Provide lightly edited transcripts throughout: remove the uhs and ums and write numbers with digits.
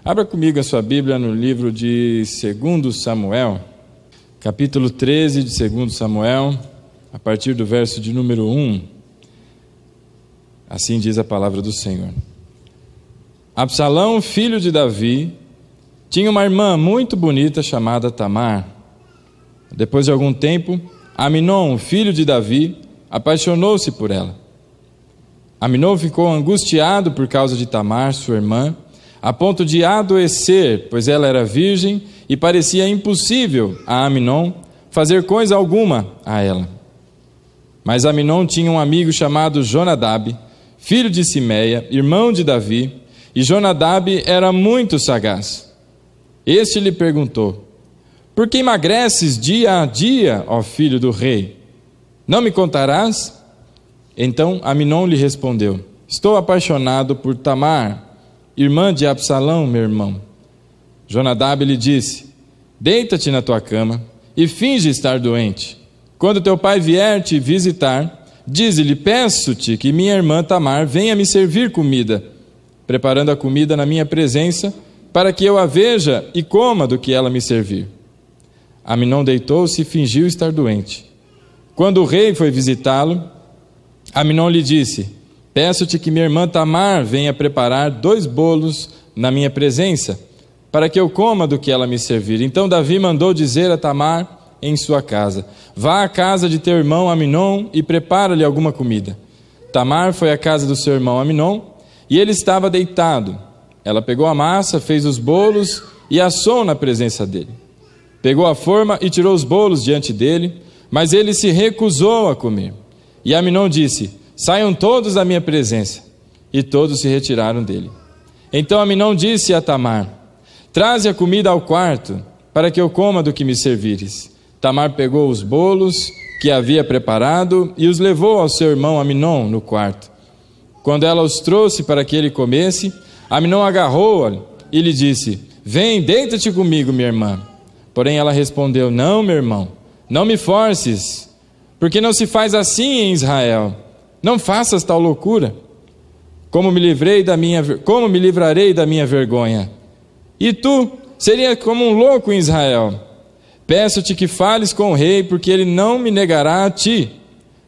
Abra comigo a sua Bíblia no livro de 2 Samuel, capítulo 13 de 2 Samuel, a partir do verso de número 1. Assim diz a palavra do Senhor. Absalão, filho de Davi, tinha uma irmã muito bonita chamada Tamar. Depois de algum tempo, Aminon, filho de Davi, apaixonou-se por ela. Aminon ficou angustiado por causa de Tamar, sua irmã, a ponto de adoecer, pois ela era virgem e parecia impossível a Aminon fazer coisa alguma a ela. Mas Aminon tinha um amigo chamado Jonadab, filho de Simeia, irmão de Davi, e Jonadab era muito sagaz. Este lhe perguntou: por que emagreces dia a dia, ó filho do rei? Não me contarás? Então Aminon lhe respondeu: estou apaixonado por Tamar, irmã de Absalão, meu irmão. Jonadab lhe disse: deita-te na tua cama e finge estar doente. Quando teu pai vier te visitar, dize-lhe: peço-te que minha irmã Tamar venha me servir comida, preparando a comida na minha presença, para que eu a veja e coma do que ela me servir. Aminon deitou-se e fingiu estar doente. Quando o rei foi visitá-lo, Aminon lhe disse: peço-te que minha irmã Tamar venha preparar 2 bolos na minha presença, para que eu coma do que ela me servir. Então Davi mandou dizer a Tamar em sua casa: vá à casa de teu irmão Aminon e prepara-lhe alguma comida. Tamar foi à casa do seu irmão Aminon, e ele estava deitado. Ela pegou a massa, fez os bolos e assou na presença dele. Pegou a forma e tirou os bolos diante dele, mas ele se recusou a comer. E Aminon disse: saiam todos da minha presença. E todos se retiraram dele. Então Aminon disse a Tamar: traze a comida ao quarto, para que eu coma do que me servires. Tamar pegou os bolos que havia preparado e os levou ao seu irmão Aminon no quarto. Quando ela os trouxe para que ele comesse, Aminon agarrou-a e lhe disse: vem, deita-te comigo, minha irmã. Porém ela respondeu: não, meu irmão, não me forces, porque não se faz assim em Israel. Não faças tal loucura. Como me livrarei da minha vergonha? E tu seria como um louco em Israel. Peço-te que fales com o rei, porque ele não me negará a ti.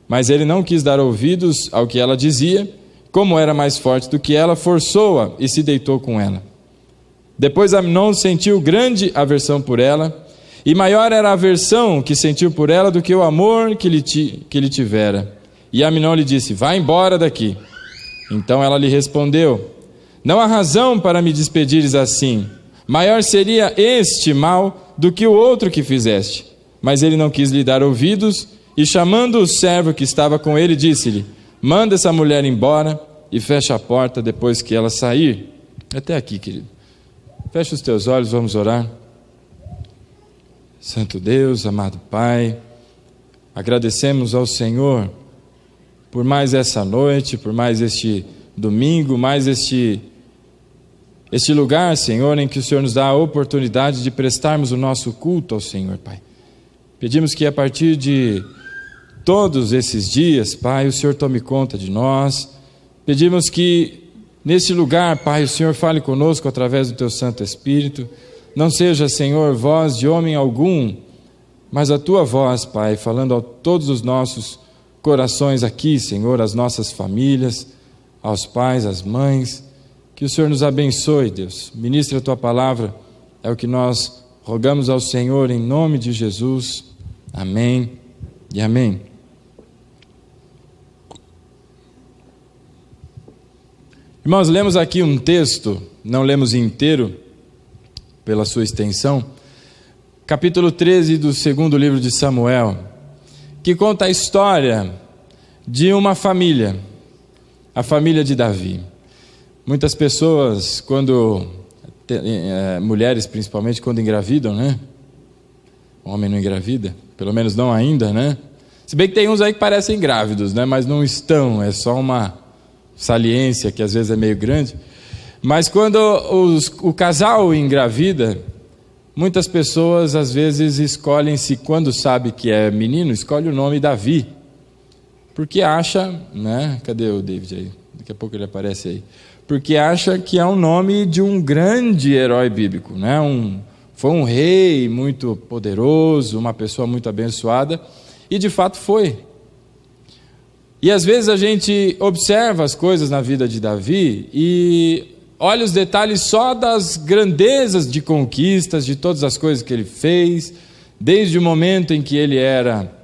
Mas ele não quis dar ouvidos ao que ela dizia. Como era mais forte do que ela, forçou-a e se deitou com ela. Depois Aminon sentiu grande aversão por ela, e maior era a aversão que sentiu por ela do que o amor que lhe tivera. E Aminon lhe disse: vá embora daqui. Então ela lhe respondeu: não há razão para me despedires assim. Maior seria este mal do que o outro que fizeste. Mas ele não quis lhe dar ouvidos, e chamando o servo que estava com ele, disse-lhe: manda essa mulher embora e fecha a porta depois que ela sair. Até aqui, querido. Fecha os teus olhos, vamos orar. Santo Deus, amado Pai, agradecemos ao Senhor por mais essa noite, por mais este domingo, mais este lugar, Senhor, em que o Senhor nos dá a oportunidade de prestarmos o nosso culto ao Senhor, Pai. Pedimos que a partir de todos esses dias, Pai, o Senhor tome conta de nós. Pedimos que nesse lugar, Pai, o Senhor fale conosco através do Teu Santo Espírito. Não seja, Senhor, voz de homem algum, mas a Tua voz, Pai, falando a todos os nossos corações aqui, Senhor, às nossas famílias, aos pais, às mães. Que o Senhor nos abençoe, Deus. Ministre a Tua palavra, é o que nós rogamos ao Senhor em nome de Jesus. Amém e amém. Irmãos, lemos aqui um texto, não lemos inteiro, pela sua extensão, capítulo 13 do 2º livro de Samuel, que conta a história de uma família, a família de Davi. Muitas pessoas, mulheres principalmente, quando engravidam, né? O homem não engravida, pelo menos não ainda, né? Se bem que tem uns aí que parecem grávidos, né? Mas não estão, é só uma saliência que às vezes é meio grande. Mas quando o casal engravida, muitas pessoas às vezes escolhem-se, quando sabe que é menino, escolhe o nome Davi, porque acha, né? Cadê o David aí? Daqui a pouco ele aparece aí. porque acha que é o nome de um grande herói bíblico, né? Foi um rei muito poderoso, uma pessoa muito abençoada, e de fato foi. E às vezes a gente observa as coisas na vida de Davi e olha os detalhes só das grandezas de conquistas, de todas as coisas que ele fez, desde o momento em que ele era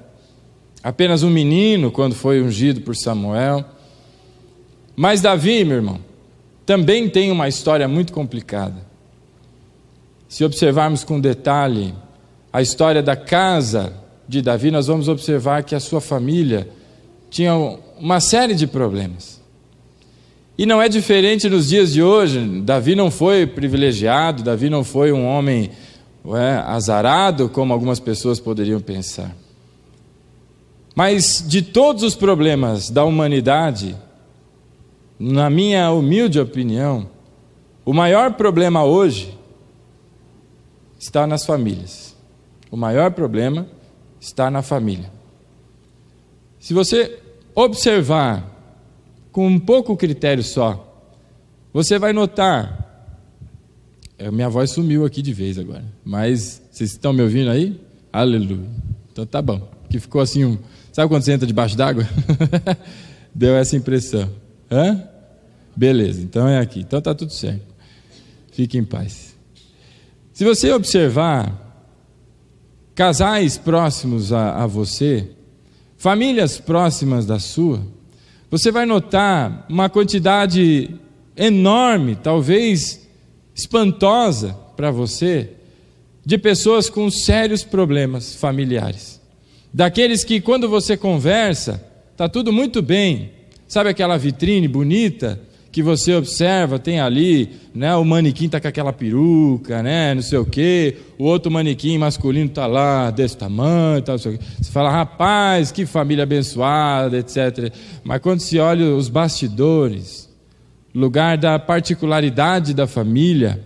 apenas um menino, quando foi ungido por Samuel. Mas Davi, meu irmão, também tem uma história muito complicada. Se observarmos com detalhe a história da casa de Davi, nós vamos observar que a sua família tinha uma série de problemas. E não é diferente nos dias de hoje. Davi não foi privilegiado, Davi não foi um homem azarado, como algumas pessoas poderiam pensar. Mas de todos os problemas da humanidade, na minha humilde opinião, o maior problema hoje está nas famílias. O maior problema está na família. Se você observar com um pouco critério só, você vai notar... Minha voz sumiu aqui de vez agora, mas vocês estão me ouvindo aí? Aleluia. Então tá bom. Que ficou assim, sabe quando você entra debaixo d'água? Deu essa impressão. Beleza, então é aqui. Então tá tudo certo. Fique em paz. Se você observar casais próximos a você, famílias próximas da sua, você vai notar uma quantidade enorme, talvez espantosa para você, de pessoas com sérios problemas familiares. Daqueles que quando você conversa, está tudo muito bem. Sabe aquela vitrine bonita que você observa, tem ali, né, o manequim está com aquela peruca, né, não sei o quê, o outro manequim masculino está lá desse tamanho, tal, não sei o quê. Você fala, rapaz, que família abençoada, etc. Mas quando se olha os bastidores, lugar da particularidade da família,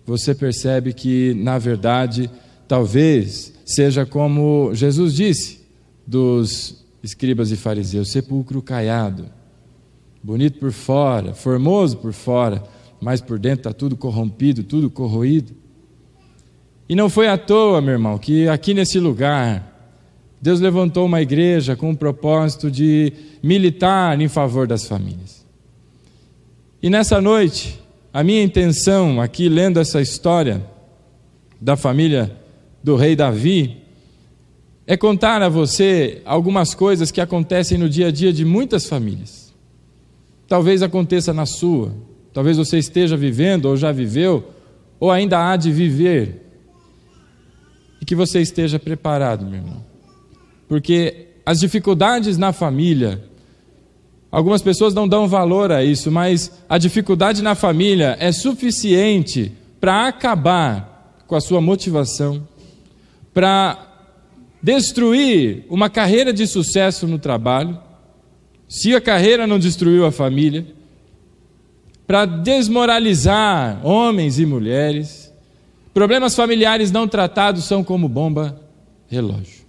você percebe que, na verdade, talvez seja como Jesus disse dos escribas e fariseus, sepulcro caiado. Bonito por fora, formoso por fora, mas por dentro está tudo corrompido, tudo corroído. E não foi à toa, meu irmão, que aqui nesse lugar, Deus levantou uma igreja com o propósito de militar em favor das famílias. E nessa noite, a minha intenção aqui, lendo essa história da família do rei Davi, é contar a você algumas coisas que acontecem no dia a dia de muitas famílias. Talvez aconteça na sua, talvez você esteja vivendo, ou já viveu, ou ainda há de viver, e que você esteja preparado, meu irmão, porque as dificuldades na família, algumas pessoas não dão valor a isso, mas a dificuldade na família é suficiente para acabar com a sua motivação, para destruir uma carreira de sucesso no trabalho, se a carreira não destruiu a família, para desmoralizar homens e mulheres. Problemas familiares não tratados são como bomba relógio.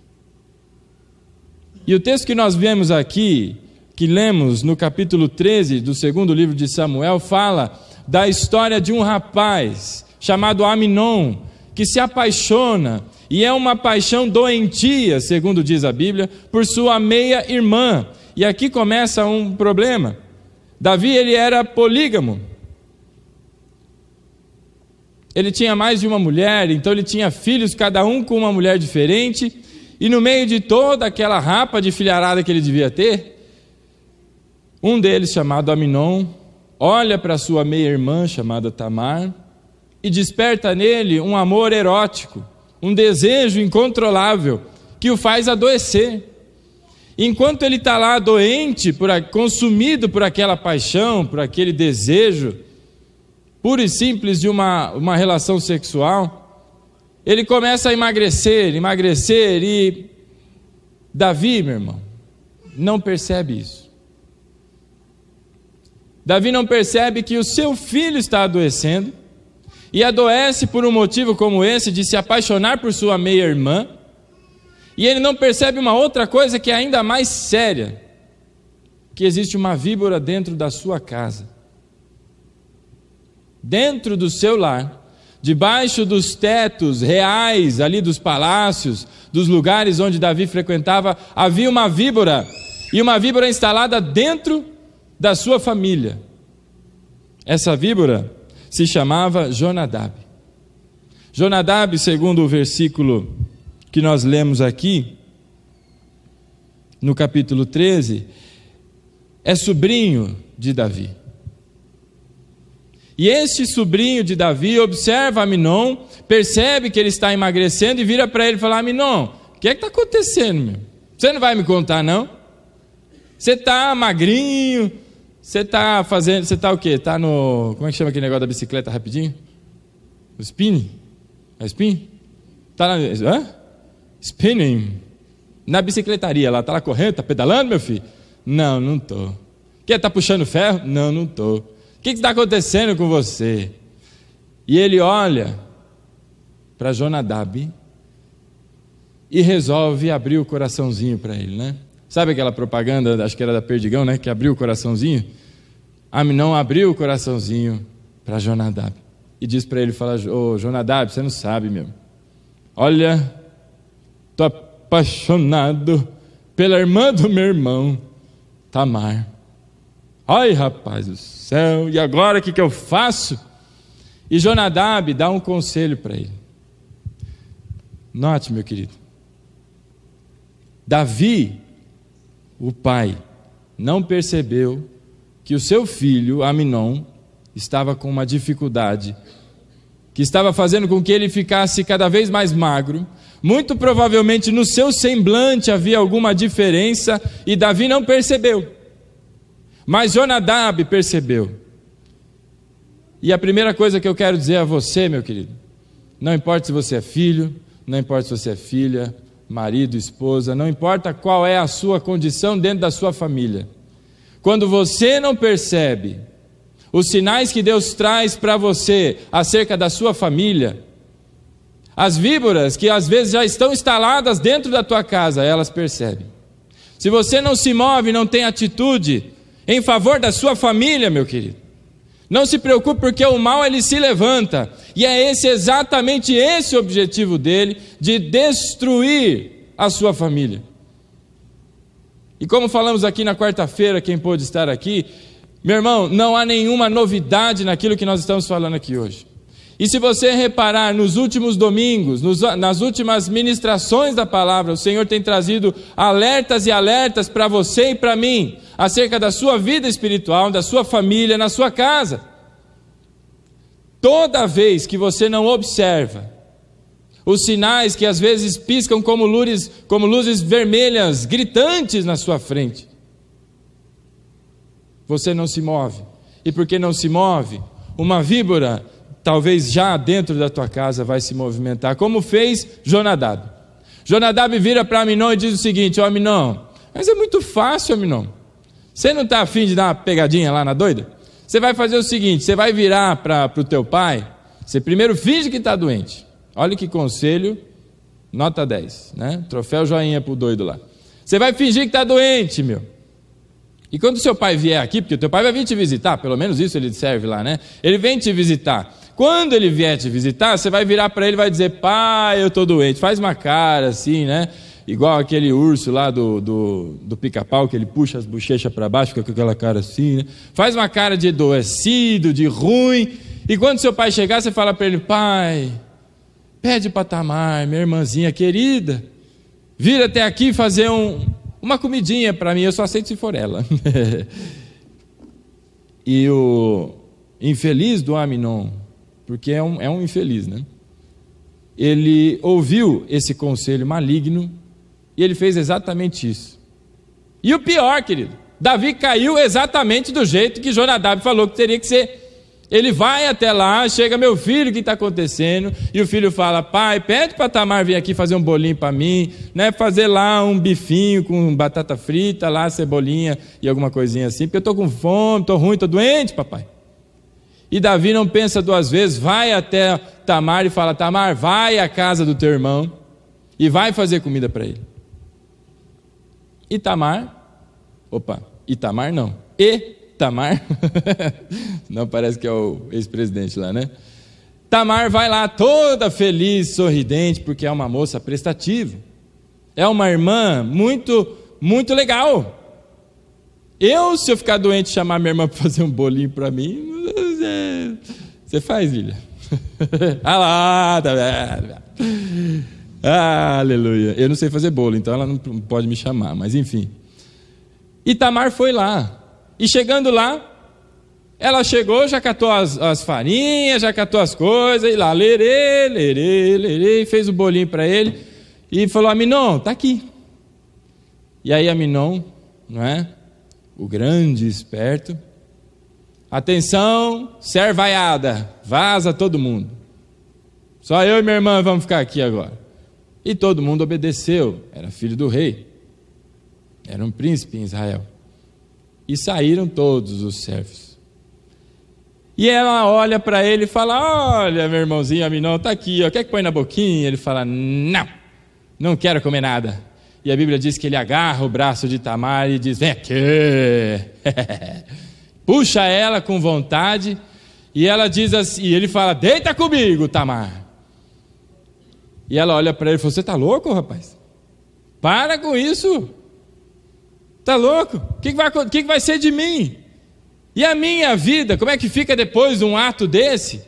E o texto que nós vemos aqui, que lemos no capítulo 13 do segundo livro de Samuel, fala da história de um rapaz chamado Aminon, que se apaixona, e é uma paixão doentia, segundo diz a Bíblia, por sua meia-irmã. E aqui começa um problema. Davi, ele era polígamo. Ele tinha mais de uma mulher, então ele tinha filhos, cada um com uma mulher diferente, e no meio de toda aquela rapa de filharada que ele devia ter, um deles, chamado Aminon, olha para sua meia-irmã, chamada Tamar, e desperta nele um amor erótico, um desejo incontrolável, que o faz adoecer. Enquanto ele está lá doente, consumido por aquela paixão, por aquele desejo, puro e simples de uma relação sexual, ele começa a emagrecer, e Davi, meu irmão, não percebe isso. Davi não percebe que o seu filho está adoecendo, e adoece por um motivo como esse, de se apaixonar por sua meia-irmã, e ele não percebe uma outra coisa que é ainda mais séria, que existe uma víbora dentro da sua casa. dentro do seu lar, debaixo dos tetos reais ali dos palácios, dos lugares onde Davi frequentava, havia uma víbora, e uma víbora instalada dentro da sua família. Essa víbora se chamava Jonadab. Jonadab, segundo o versículo que nós lemos aqui, no capítulo 13, é sobrinho de Davi. E este sobrinho de Davi observa Aminon, percebe que ele está emagrecendo e vira para ele e fala: Aminon, o que é que está acontecendo, meu? Você não vai me contar, não? Você está magrinho, você está o quê? Está no, como é que chama aquele negócio da bicicleta rapidinho? O spinning? É spin? Está na, spinning? Na bicicletaria lá, está lá correndo, está pedalando, meu filho? Não, não estou. Quer está puxando ferro? Não, não estou. O que está acontecendo com você? E ele olha para Jonadab e resolve abrir o coraçãozinho para ele, né? Sabe aquela propaganda, acho que era da Perdigão, né? Que abriu o coraçãozinho? Aminon abriu o coraçãozinho para Jonadab e diz para ele, fala: ô Jonadab, você não sabe, meu. Olha, estou apaixonado pela irmã do meu irmão, Tamar. Ai, rapaz do céu, e agora o que eu faço? E Jonadab dá um conselho para ele. Note, meu querido, Davi, o pai, não percebeu que o seu filho, Aminon, estava com uma dificuldade, que estava fazendo com que ele ficasse cada vez mais magro. Muito provavelmente no seu semblante havia alguma diferença e Davi não percebeu. Mas Jonadab percebeu. E a primeira coisa que eu quero dizer a você, meu querido, não importa se você é filho, não importa se você é filha, marido, esposa, não importa qual é a sua condição dentro da sua família, quando você não percebe os sinais que Deus traz para você acerca da sua família, as víboras que às vezes já estão instaladas dentro da tua casa, elas percebem. Se você não se move, não tem atitude em favor da sua família, meu querido, não se preocupe, porque o mal ele se levanta, e é exatamente esse o objetivo dele, de destruir a sua família. E como falamos aqui na quarta-feira, quem pôde estar aqui, meu irmão, não há nenhuma novidade naquilo que nós estamos falando aqui hoje. E se você reparar nos últimos domingos, nas últimas ministrações da palavra, o Senhor tem trazido alertas e alertas para você e para mim, acerca da sua vida espiritual, da sua família, na sua casa. Toda vez que você não observa os sinais que às vezes piscam como luzes vermelhas, gritantes na sua frente, você não se move. E porque não se move, uma víbora, talvez já dentro da tua casa, vai se movimentar, como fez Jonadab. Jonadab vira para Aminon e diz o seguinte: ó Aminon, mas é muito fácil, Aminon. Você não está afim de dar uma pegadinha lá na doida? Você vai fazer o seguinte, você vai virar para o teu pai, você primeiro finge que está doente. Olha que conselho, nota 10, né? Troféu joinha para o doido lá. Você vai fingir que está doente, meu. E quando seu pai vier aqui, porque o teu pai vai vir te visitar, pelo menos isso ele serve lá, né? Ele vem te visitar. Quando ele vier te visitar, você vai virar para ele e vai dizer: pai, eu estou doente. Faz uma cara assim, né? Igual aquele urso lá do pica-pau, que ele puxa as bochechas para baixo, fica com aquela cara assim, né? Faz uma cara de adoecido, de ruim. E quando seu pai chegar, você fala para ele: pai, pede para Tamar, minha irmãzinha querida, vir até aqui fazer uma comidinha para mim, eu só aceito se for ela. E o infeliz do Aminon, porque é um infeliz, né? Ele ouviu esse conselho maligno e ele fez exatamente isso. E o pior, querido, Davi caiu exatamente do jeito que Jonadab falou que teria que ser. Ele vai até lá, chega: meu filho, o que está acontecendo? E o filho fala: pai, pede para Tamar vir aqui fazer um bolinho para mim, né? Fazer lá um bifinho com batata frita, lá cebolinha e alguma coisinha assim, porque eu estou com fome, estou ruim, estou doente, papai. E Davi não pensa duas vezes, vai até Tamar e fala: Tamar, vai à casa do teu irmão e vai fazer comida para ele. E Tamar não. Tamar, não, parece que é o ex-presidente lá, né? Tamar vai lá toda feliz, sorridente, porque é uma moça prestativa. É uma irmã muito, muito legal. Se eu ficar doente e chamar minha irmã para fazer um bolinho para mim, você faz, filha. Ah lá, tá vendo? Aleluia. Eu não sei fazer bolo, então ela não pode me chamar, mas enfim. E Tamar foi lá. E chegando lá, ela chegou, já catou as farinhas, já catou as coisas, e lá, lerê, fez o bolinho para ele, e falou: Aminon, tá aqui. E aí Aminon, não é? O grande esperto, atenção, servaiada, vaza todo mundo. Só eu e minha irmã vamos ficar aqui agora. E todo mundo obedeceu, era filho do rei, era um príncipe em Israel. E saíram todos os servos. E ela olha para ele e fala: olha, meu irmãozinho Aminon, está aqui, ó, quer que põe na boquinha? Ele fala: não quero comer nada. E a Bíblia diz que ele agarra o braço de Tamar e diz: vem aqui. Puxa ela com vontade, e ela diz assim, e ele fala: deita comigo, Tamar. E ela olha para ele e fala: você está louco, rapaz? Para com isso. Está louco? O que vai ser de mim? E a minha vida, como é que fica depois de um ato desse?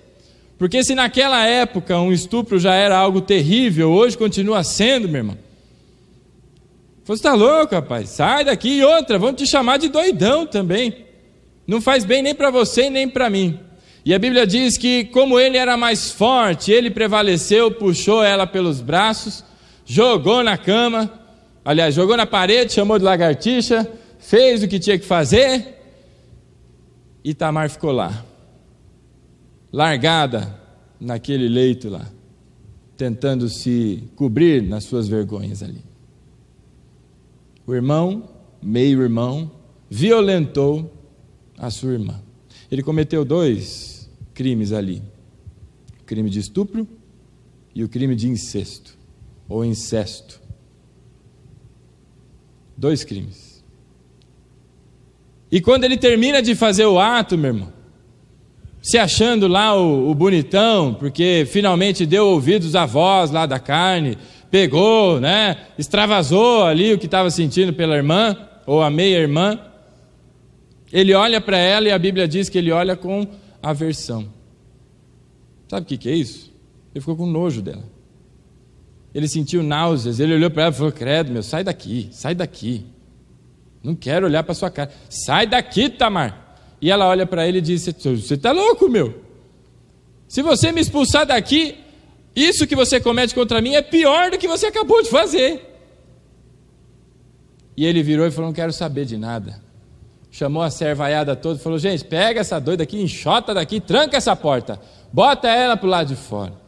Porque se naquela época um estupro já era algo terrível, hoje continua sendo, meu irmão. Você está louco, rapaz? Sai daqui. E outra, vão te chamar de doidão também. Não faz bem nem para você nem para mim. E a Bíblia diz que como ele era mais forte, ele prevaleceu, puxou ela pelos braços, jogou na cama, aliás, jogou na parede, chamou de lagartixa, fez o que tinha que fazer, e Tamar ficou lá, largada naquele leito lá, tentando se cobrir nas suas vergonhas ali. O irmão, meio-irmão, violentou a sua irmã. Ele cometeu 2 crimes ali: o crime de estupro e o crime de incesto, ou incesto. 2 crimes. E quando ele termina de fazer o ato, meu irmão, se achando lá o bonitão, porque finalmente deu ouvidos à voz lá da carne, pegou, né, extravasou ali o que estava sentindo pela irmã, ou a meia-irmã, ele olha para ela e a Bíblia diz que ele olha com aversão. Sabe o que é isso? Ele ficou com nojo dela. Ele sentiu náuseas, ele olhou para ela e falou: credo, meu, sai daqui. Não quero olhar para sua cara. Sai daqui, Tamar. E ela olha para ele e diz: você está louco, meu? Se você me expulsar daqui, isso que você comete contra mim é pior do que você acabou de fazer. E ele virou e falou: não quero saber de nada. Chamou a servaiada toda e falou: gente, pega essa doida aqui, enxota daqui, tranca essa porta, bota ela para o lado de fora.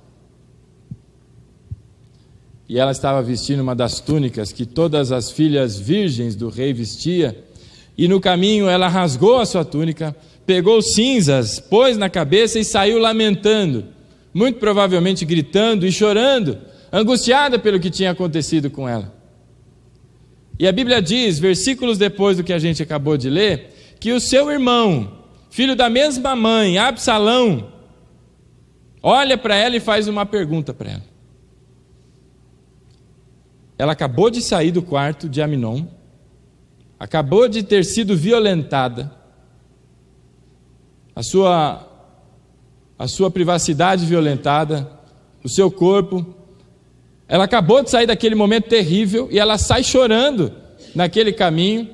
E ela estava vestindo uma das túnicas que todas as filhas virgens do rei vestia, e no caminho ela rasgou a sua túnica, pegou cinzas, pôs na cabeça e saiu lamentando, muito provavelmente gritando e chorando, angustiada pelo que tinha acontecido com ela. E a Bíblia diz, versículos depois do que a gente acabou de ler, que o seu irmão, filho da mesma mãe, Absalão, olha para ela e faz uma pergunta para ela. Ela acabou de sair do quarto de Aminon, acabou de ter sido violentada, a sua privacidade violentada, o seu corpo. Ela acabou de sair daquele momento terrível e ela sai chorando naquele caminho.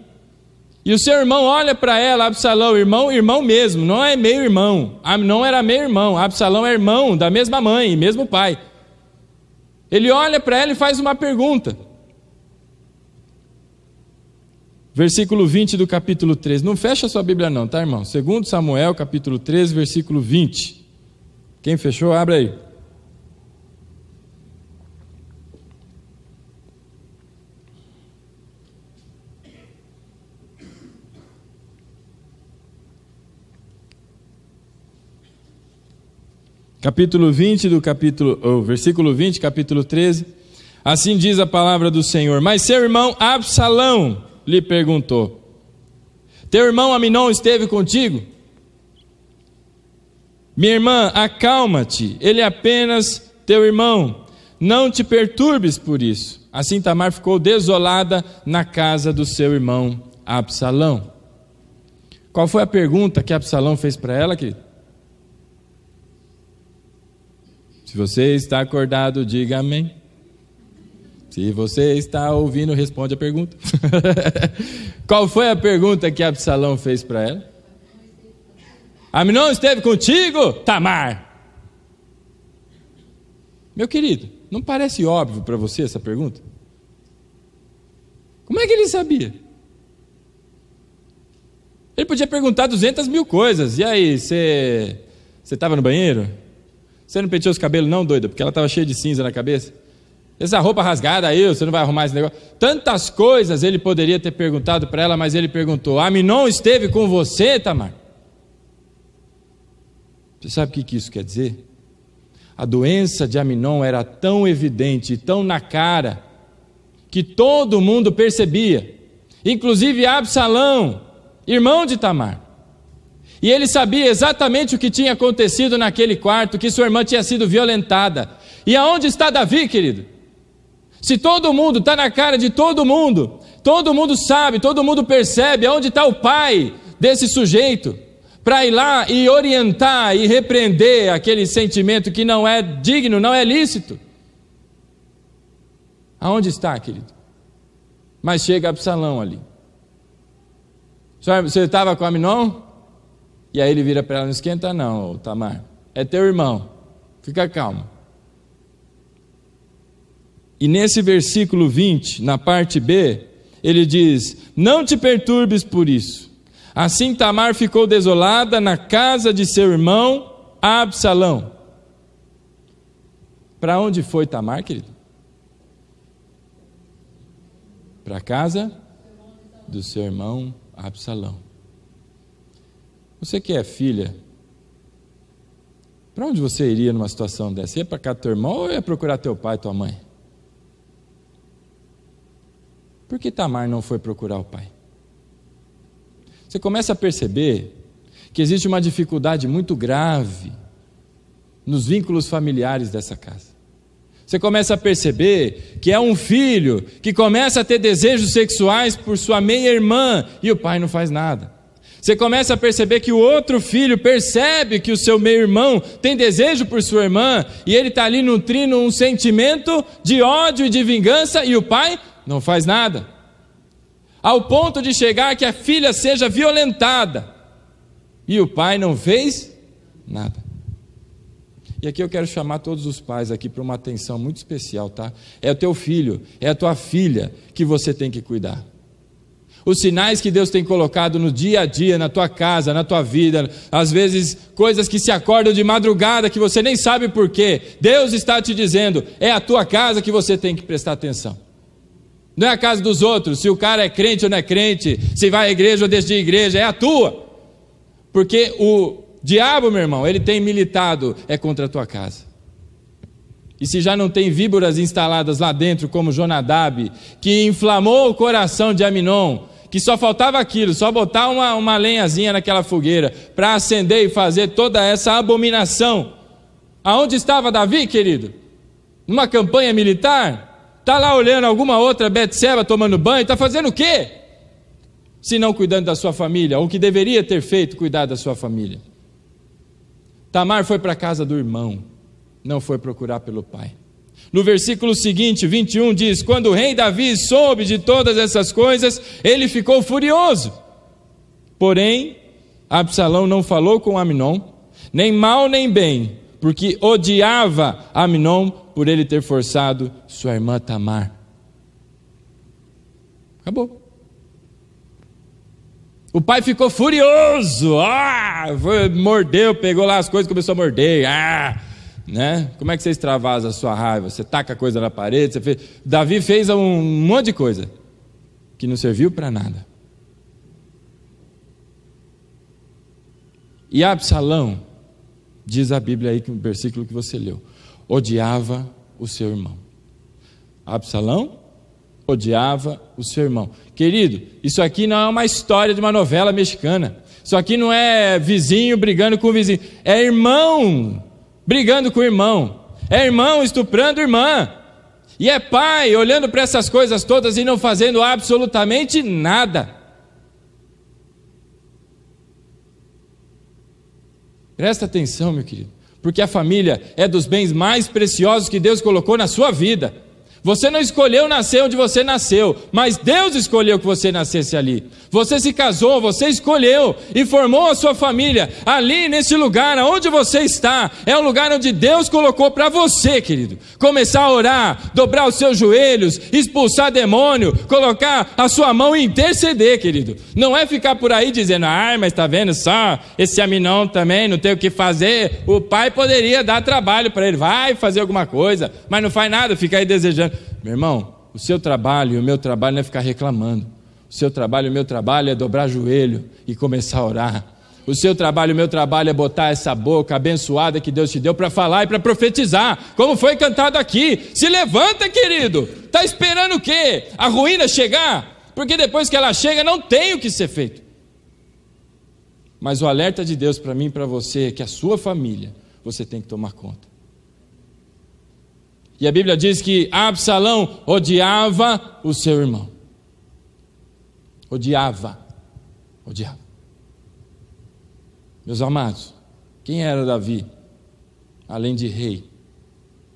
E o seu irmão olha para ela, Absalão, irmão mesmo, não é meio-irmão. Aminon era meio-irmão, Absalão é irmão da mesma mãe, mesmo pai. Ele olha para ela e faz uma pergunta. Versículo 20 do capítulo 13. Não fecha a sua Bíblia não, tá, irmão? 2 Samuel, capítulo 13, versículo 20. Quem fechou, abre aí. Capítulo 20 do versículo 20, capítulo 13. Assim diz a palavra do Senhor: mas seu irmão Absalão lhe perguntou: Teu irmão Aminon esteve contigo? Minha irmã, acalma-te, ele é apenas teu irmão, não te perturbes por isso. Assim Tamar ficou desolada na casa do seu irmão Absalão. Qual foi a pergunta que Absalão fez para ela, querido? Se você está acordado, diga amém. Se você está ouvindo, responde a pergunta. Qual foi a pergunta que Absalão fez para ela? Aminon esteve contigo, Tamar? Meu querido, não parece óbvio para você essa pergunta? Como é que ele sabia? Ele podia perguntar 200 mil coisas. E aí, você estava no banheiro? Você não penteou os cabelos não, doida? Porque ela estava cheia de cinza na cabeça. Essa roupa rasgada aí, você não vai arrumar esse negócio? Tantas coisas ele poderia ter perguntado para ela, mas ele perguntou: Aminon esteve com você, Tamar? Você sabe o que isso quer dizer? A doença de Aminon era tão evidente, tão na cara, que todo mundo percebia, inclusive Absalão, irmão de Tamar. E ele sabia exatamente o que tinha acontecido naquele quarto, que sua irmã tinha sido violentada. E aonde está Davi, querido? Se todo mundo, está na cara de todo mundo sabe, todo mundo percebe, aonde está o pai desse sujeito? Para ir lá e orientar e repreender aquele sentimento que não é digno, não é lícito. Aonde está, querido? Mas chega Absalão ali. Você estava com Aminon? E aí ele vira para ela: não esquenta não, Tamar, é teu irmão, fica calma. E nesse versículo 20, na parte B, ele diz: não te perturbes por isso. Assim Tamar ficou desolada na casa de seu irmão Absalão. Para onde foi Tamar, querido? Para a casa do seu irmão Absalão. Você que é filha, para onde você iria numa situação dessa? Ia para casa do teu irmão ou ia procurar teu pai e tua mãe? Por que Tamar não foi procurar o pai? Você começa a perceber que existe uma dificuldade muito grave nos vínculos familiares dessa casa. Você começa a perceber que é um filho que começa a ter desejos sexuais por sua meia-irmã e o pai não faz nada. Você começa a perceber que o outro filho percebe que o seu meio-irmão tem desejo por sua irmã e ele está ali nutrindo um sentimento de ódio e de vingança e o pai não faz nada. Ao ponto de chegar que a filha seja violentada e o pai não fez nada. E aqui eu quero chamar todos os pais aqui para uma atenção muito especial, tá? É o teu filho, é a tua filha que você tem que cuidar. Os sinais que Deus tem colocado no dia a dia, na tua casa, na tua vida, às vezes coisas que se acordam de madrugada que você nem sabe por quê. Deus está te dizendo, é a tua casa que você tem que prestar atenção. Não é a casa dos outros, se o cara é crente ou não é crente, se vai à igreja ou deixa de ir à igreja, é a tua. Porque o diabo, meu irmão, ele tem militado contra a tua casa. E se já não tem víboras instaladas lá dentro, como Jonadab, que inflamou o coração de Aminon, que só faltava aquilo, só botar uma lenhazinha naquela fogueira, para acender e fazer toda essa abominação. Aonde estava Davi, querido? Numa campanha militar? Está lá olhando alguma outra Betseba tomando banho, está fazendo o quê? Se não cuidando da sua família, ou o que deveria ter feito, cuidar da sua família. Tamar foi para a casa do irmão, não foi procurar pelo pai. No versículo seguinte, 21, diz: quando o rei Davi soube de todas essas coisas, ele ficou furioso. Porém, Absalão não falou com Aminon, nem mal nem bem, porque odiava Aminon por ele ter forçado sua irmã Tamar. Acabou. O pai ficou furioso, mordeu, pegou lá as coisas e começou a morder, né? Como é que você extravasa a sua raiva? Você taca coisa na parede, Davi fez um monte de coisa que não serviu para nada. E Absalão, diz a Bíblia aí, no versículo que você leu, odiava o seu irmão. Absalão odiava o seu irmão. Querido, isso aqui não é uma história de uma novela mexicana. Isso aqui não é vizinho brigando com o vizinho. É irmão brigando com o irmão. É irmão estuprando irmã. E é pai olhando para essas coisas todas e não fazendo absolutamente nada. Presta atenção, meu querido, porque a família é dos bens mais preciosos que Deus colocou na sua vida. Você não escolheu nascer onde você nasceu, mas Deus escolheu que você nascesse ali. Você se casou, você escolheu e formou a sua família ali nesse lugar onde você está. É um lugar onde Deus colocou para você, querido. Começar a orar, dobrar os seus joelhos, expulsar demônio, colocar a sua mão e interceder, querido. Não é ficar por aí dizendo, mas está vendo só, esse Aminon também não tem o que fazer. O pai poderia dar trabalho para ele, vai fazer alguma coisa, mas não faz nada, fica aí desejando. Meu irmão, o seu trabalho e o meu trabalho não é ficar reclamando. O seu trabalho e o meu trabalho é dobrar joelho e começar a orar. O seu trabalho e o meu trabalho é botar essa boca abençoada que Deus te deu para falar e para profetizar, como foi cantado aqui. Se levanta, querido. Está esperando o quê? A ruína chegar? Porque depois que ela chega não tem o que ser feito. Mas o alerta de Deus para mim e para você é que a sua família você tem que tomar conta. E a Bíblia diz que Absalão odiava o seu irmão. Odiava. Meus amados, quem era Davi? Além de rei,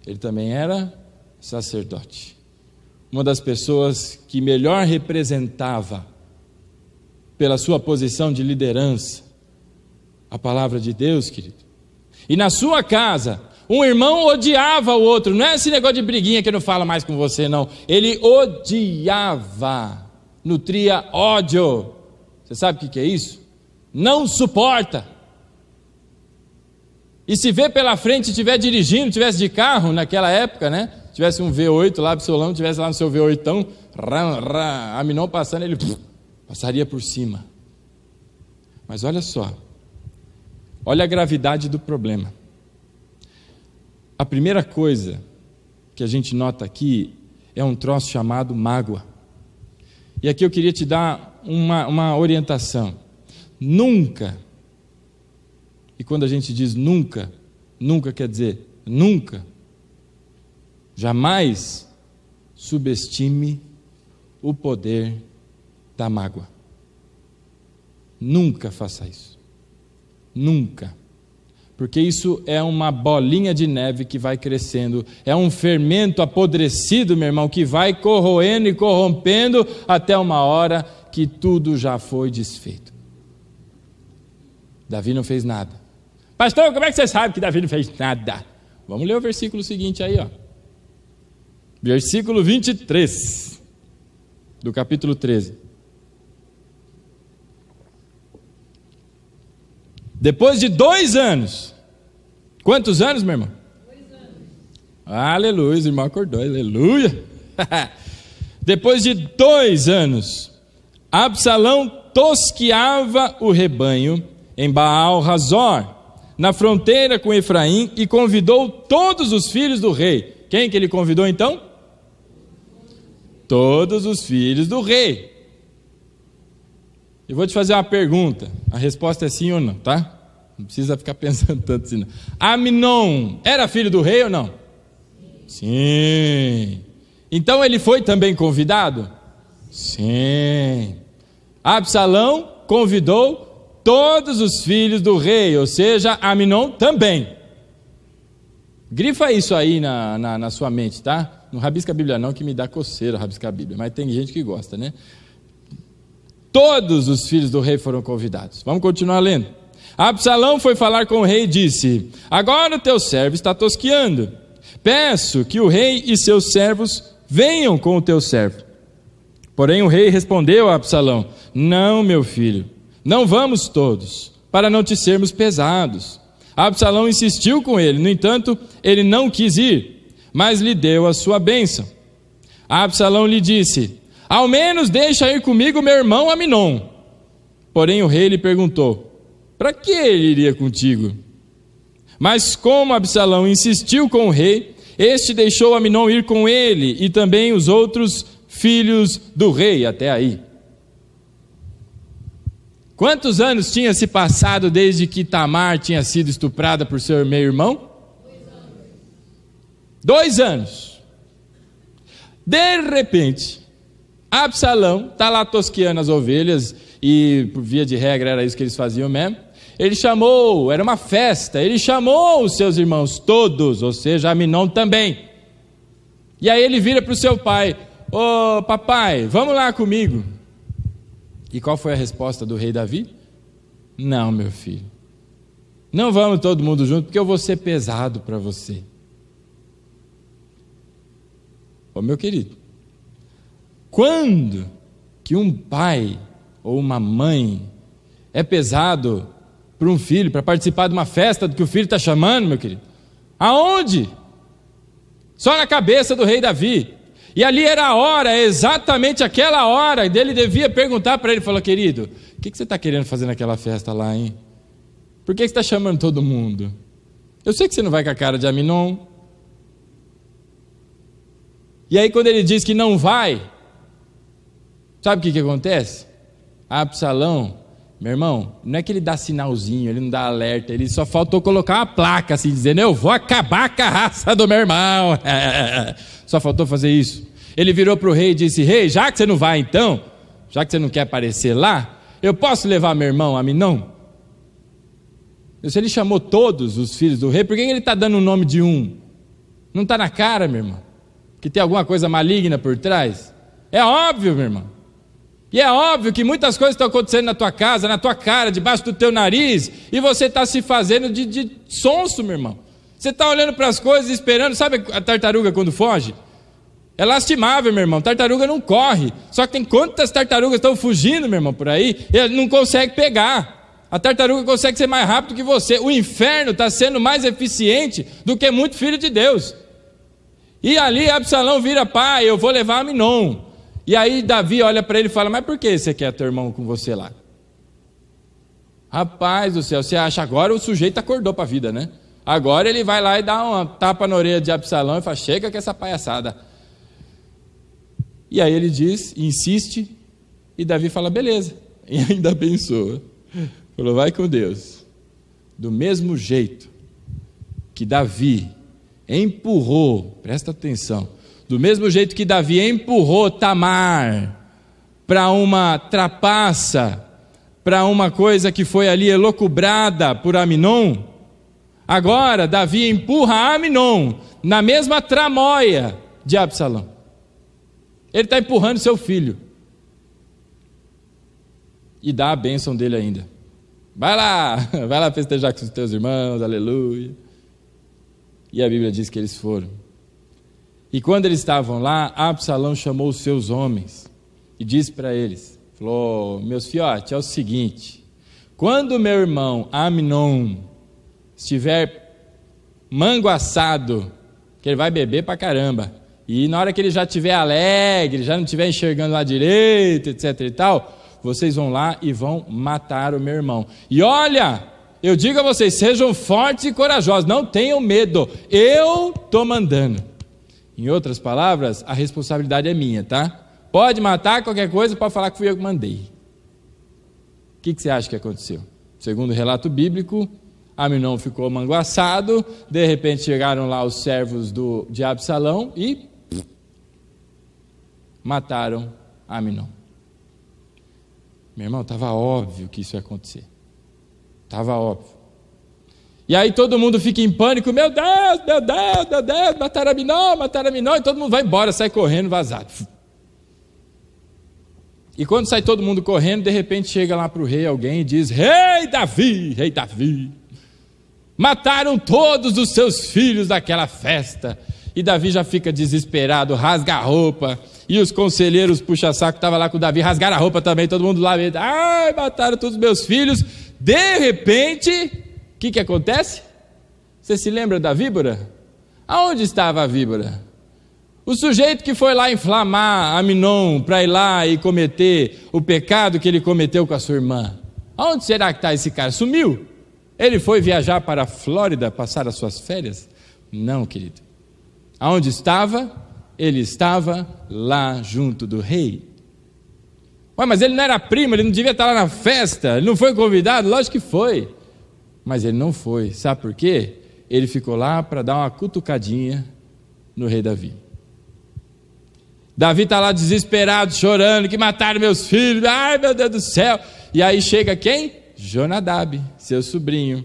ele também era sacerdote. Uma das pessoas que melhor representava, pela sua posição de liderança, a palavra de Deus, querido. E na sua casa, um irmão odiava o outro. Não é esse negócio de briguinha que não fala mais com você, não. Ele odiava, nutria ódio. Você sabe o que é isso? Não suporta. E se vê pela frente, estiver dirigindo, tivesse de carro naquela época, né? Tivesse um V8 lá, Absalão, tivesse lá no seu V8, Aminon passando, ele passaria por cima. Mas olha só, olha a gravidade do problema. A primeira coisa que a gente nota aqui é um troço chamado mágoa. E aqui eu queria te dar uma orientação. Nunca, e quando a gente diz nunca, nunca quer dizer nunca, jamais subestime o poder da mágoa. Nunca faça isso. Nunca. Porque isso é uma bolinha de neve que vai crescendo, é um fermento apodrecido, meu irmão, que vai corroendo e corrompendo até uma hora que tudo já foi desfeito. Davi não fez nada. Pastor, como é que você sabe que Davi não fez nada? Vamos ler o versículo seguinte aí, ó. Versículo 23 do capítulo 13. Depois de 2 anos, quantos anos, meu irmão? 2 anos. Aleluia, o irmão acordou, aleluia. Depois de 2 anos, Absalão tosqueava o rebanho em Baal-Razor, na fronteira com Efraim, e convidou todos os filhos do rei. Quem que ele convidou então? Todos os filhos do rei. Eu vou te fazer uma pergunta, a resposta é sim ou não, tá? Não precisa ficar pensando tanto assim não. Aminon era filho do rei ou não? Sim. Então ele foi também convidado? Sim. Absalão convidou todos os filhos do rei, ou seja, Aminon também. Grifa isso aí na sua mente, tá? Não rabisca a Bíblia não, que me dá coceira rabiscar a Bíblia, mas tem gente que gosta, né? Todos os filhos do rei foram convidados. Vamos continuar lendo. Absalão foi falar com o rei e disse: agora o teu servo está tosqueando. Peço que o rei e seus servos venham com o teu servo. Porém o rei respondeu a Absalão: não, meu filho, não vamos todos, para não te sermos pesados. Absalão insistiu com ele, no entanto, ele não quis ir, mas lhe deu a sua bênção. Absalão lhe disse: ao menos deixa ir comigo meu irmão Aminon. Porém o rei lhe perguntou: para que ele iria contigo? Mas como Absalão insistiu com o rei, este deixou Aminon ir com ele, e também os outros filhos do rei. Até aí. Quantos anos tinha se passado desde que Tamar tinha sido estuprada por seu meio-irmão? 2 anos. De repente, Absalão está lá tosqueando as ovelhas, e por via de regra era isso que eles faziam mesmo. Ele chamou, era uma festa, ele chamou os seus irmãos todos, ou seja, Aminon também. E aí ele vira para o seu pai: ô papai, vamos lá comigo. E qual foi a resposta do rei Davi? Não, meu filho, não vamos todo mundo junto, porque eu vou ser pesado para você. Ô meu querido, quando que um pai ou uma mãe é pesado para um filho, para participar de uma festa do que o filho está chamando, meu querido? Aonde? Só na cabeça do rei Davi. E ali era a hora, exatamente aquela hora, ele devia perguntar para ele, falou: querido, o que você está querendo fazer naquela festa lá, hein? Por que você está chamando todo mundo? Eu sei que você não vai com a cara de Aminon. E aí quando ele diz que não vai, sabe o que acontece? Absalão, meu irmão, não é que ele dá sinalzinho, ele não dá alerta, ele só faltou colocar uma placa assim, dizendo: eu vou acabar com a raça do meu irmão. Só faltou fazer isso. Ele virou para o rei e disse: rei, já que você não vai então, já que você não quer aparecer lá, eu posso levar meu irmão Aminon? Se ele chamou todos os filhos do rei, por que ele está dando o nome de um? Não está na cara, meu irmão, que tem alguma coisa maligna por trás? É óbvio, meu irmão. E é óbvio que muitas coisas estão acontecendo na tua casa, na tua cara, debaixo do teu nariz, e você está se fazendo de sonso, meu irmão. Você está olhando para as coisas, esperando. Sabe a tartaruga quando foge? É lastimável, meu irmão. Tartaruga não corre. Só que tem quantas tartarugas estão fugindo, meu irmão, por aí, e ele não consegue pegar. A tartaruga consegue ser mais rápido que você. O inferno está sendo mais eficiente do que muito filho de Deus. E ali Absalão vira: pai, eu vou levar Aminon. E aí Davi olha para ele e fala: mas por que você quer teu irmão com você lá? Rapaz do céu, você acha agora o sujeito acordou para a vida, né? Agora ele vai lá e dá uma tapa na orelha de Absalão e fala: chega com essa palhaçada. E aí ele diz, insiste, e Davi fala: beleza. E ainda abençoa. Falou: vai com Deus. Do mesmo jeito que Davi empurrou, presta atenção, do mesmo jeito que Davi empurrou Tamar para uma trapaça, para uma coisa que foi ali elocubrada por Aminon, agora Davi empurra Aminon na mesma tramóia de Absalão. Ele está empurrando seu filho e dá a bênção dele ainda. Vai lá festejar com os teus irmãos, aleluia. E a Bíblia diz que eles foram. E quando eles estavam lá, Absalão chamou os seus homens e disse para eles, falou: meus fiotes, é o seguinte, quando meu irmão Aminon estiver mango assado, que ele vai beber pra caramba, e na hora que ele já estiver alegre, já não estiver enxergando lá direito, etc e tal, vocês vão lá e vão matar o meu irmão. E olha, eu digo a vocês, sejam fortes e corajosos, não tenham medo, eu estou mandando. Em outras palavras, a responsabilidade é minha, tá? Pode matar qualquer coisa, pode falar que fui eu que mandei. O que você acha que aconteceu? Segundo o relato bíblico, Aminon ficou manguaçado, de repente chegaram lá os servos de Absalão e mataram Aminon. Meu irmão, estava óbvio que isso ia acontecer. Estava óbvio. E aí todo mundo fica em pânico: meu Deus, meu Deus, meu Deus, mataram Aminon, e todo mundo vai embora, sai correndo, vazado. E quando sai todo mundo correndo, de repente chega lá para o rei alguém e diz: rei Davi, mataram todos os seus filhos daquela festa. E Davi já fica desesperado, rasga a roupa, e os conselheiros puxa-saco que estavam lá com o Davi rasgaram a roupa também, todo mundo lá, ai, mataram todos os meus filhos. De repente, o que acontece? Você se lembra da víbora? Aonde estava a víbora? O sujeito que foi lá inflamar Aminon para ir lá e cometer o pecado que ele cometeu com a sua irmã. Aonde será que está esse cara? Sumiu? Ele foi viajar para a Flórida, passar as suas férias? Não, querido. Aonde estava? ele estava lá junto do rei. Ué, mas ele não era primo, ele não devia estar lá na festa, ele não foi convidado? Lógico que foi, mas ele não foi. Sabe por quê? Ele ficou lá para dar uma cutucadinha no rei Davi. Davi está lá desesperado, chorando, que mataram meus filhos, ai meu Deus do céu. E aí chega quem? Jonadab, seu sobrinho,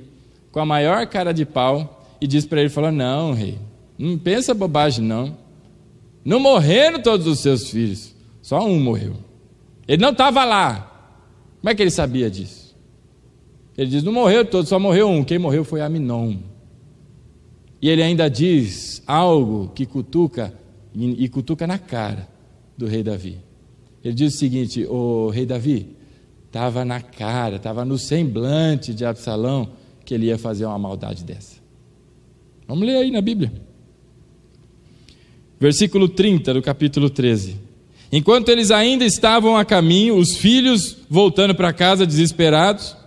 com a maior cara de pau, e diz para ele, falou, não rei, não pensa bobagem não morreram todos os seus filhos, só um morreu. Ele não estava lá. Como é que ele sabia disso? Ele diz, não morreu todos, só morreu um. Quem morreu foi Aminon. E ele ainda diz algo que cutuca, e cutuca na cara do rei Davi. Ele diz o seguinte, o rei Davi, estava na cara, estava no semblante de Absalão, que ele ia fazer uma maldade dessa. Vamos ler aí na Bíblia. Versículo 30 do capítulo 13. Enquanto eles ainda estavam a caminho, os filhos voltando para casa desesperados,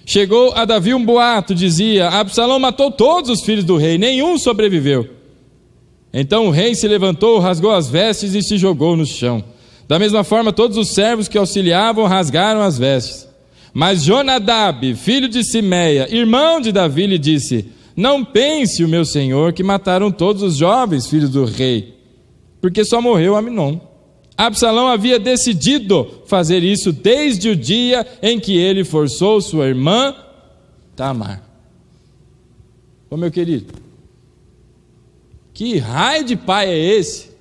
chegou a Davi um boato, dizia, Absalão matou todos os filhos do rei, nenhum sobreviveu. Então o rei se levantou, rasgou as vestes e se jogou no chão. Da mesma forma, todos os servos que auxiliavam rasgaram as vestes. Mas Jonadab, filho de Simeia, irmão de Davi, lhe disse, não pense o meu senhor que mataram todos os jovens filhos do rei, porque só morreu Aminon. Absalão havia decidido fazer isso desde o dia em que ele forçou sua irmã Tamar. Ô meu querido, que raio de pai é esse?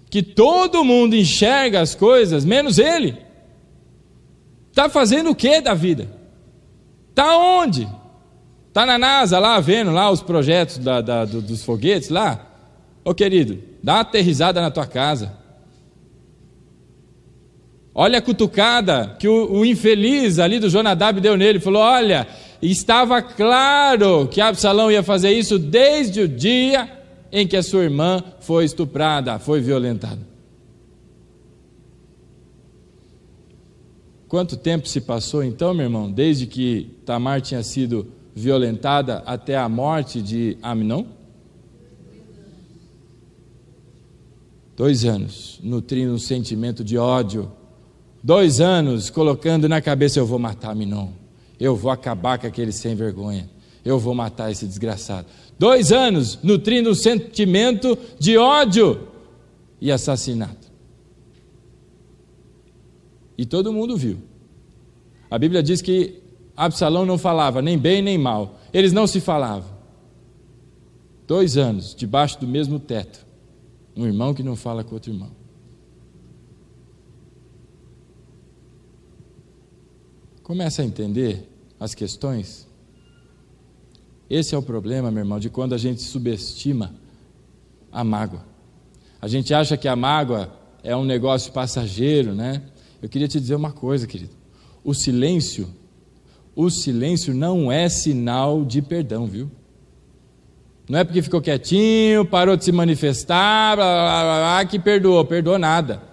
Que todo mundo enxerga as coisas, menos ele. Está fazendo o que da vida? Está onde? Está na NASA lá, vendo lá os projetos dos foguetes lá? Ô querido, dá uma aterrissada na tua casa. Olha a cutucada que o infeliz ali do Jonadab deu nele. Falou, olha, estava claro que Absalão ia fazer isso desde o dia em que a sua irmã foi estuprada, foi violentada. Quanto tempo se passou então, meu irmão, desde que Tamar tinha sido violentada até a morte de Aminon? 2 anos, nutrindo um sentimento de ódio. 2 anos colocando na cabeça, eu vou matar Aminon, eu vou acabar com aquele sem vergonha, eu vou matar esse desgraçado. 2 anos nutrindo um sentimento de ódio e assassinato. E todo mundo viu. A Bíblia diz que Absalão não falava nem bem nem mal, eles não se falavam. 2 anos debaixo do mesmo teto, um irmão que não fala com outro irmão. Começa a entender as questões? Esse é o problema, meu irmão, de quando a gente subestima a mágoa. A gente acha que a mágoa é um negócio passageiro, né? Eu queria te dizer uma coisa, querido. O silêncio não é sinal de perdão, viu? Não é porque ficou quietinho, parou de se manifestar, blá, blá, blá, blá, que perdoou nada.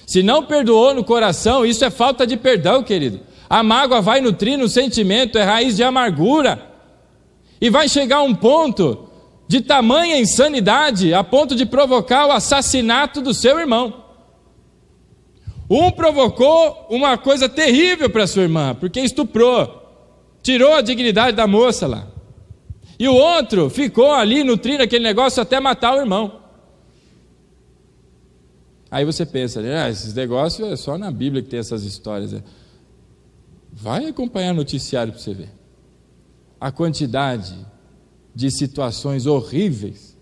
Se não perdoou no coração, isso é falta de perdão, querido. A mágoa vai nutrindo o sentimento, é raiz de amargura. E vai chegar um ponto de tamanha insanidade, a ponto de provocar o assassinato do seu irmão. Um provocou uma coisa terrível para sua irmã, porque estuprou, tirou a dignidade da moça lá. E o outro ficou ali nutrindo aquele negócio até matar o irmão. Aí você pensa, esses negócios é só na Bíblia que tem essas histórias. Vai acompanhar o noticiário para você ver. A quantidade de situações horríveis.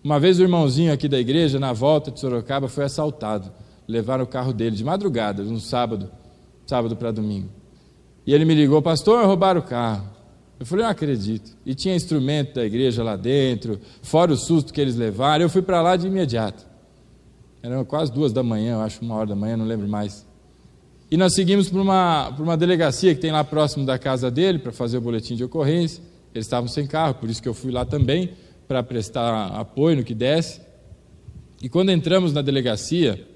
Uma vez o irmãozinho aqui da igreja, na volta de Sorocaba, foi assaltado. Levaram o carro dele de madrugada, no sábado para domingo. E ele me ligou, pastor, roubaram o carro. Eu falei, não acredito. E tinha instrumento da igreja lá dentro, fora o susto que eles levaram. Eu fui para lá de imediato. Eram quase 2 da manhã, eu acho, 1 hora da manhã, não lembro mais. E nós seguimos para uma delegacia que tem lá próximo da casa dele, para fazer o boletim de ocorrência. Eles estavam sem carro, por isso que eu fui lá também, para prestar apoio no que desse. E quando entramos na delegacia,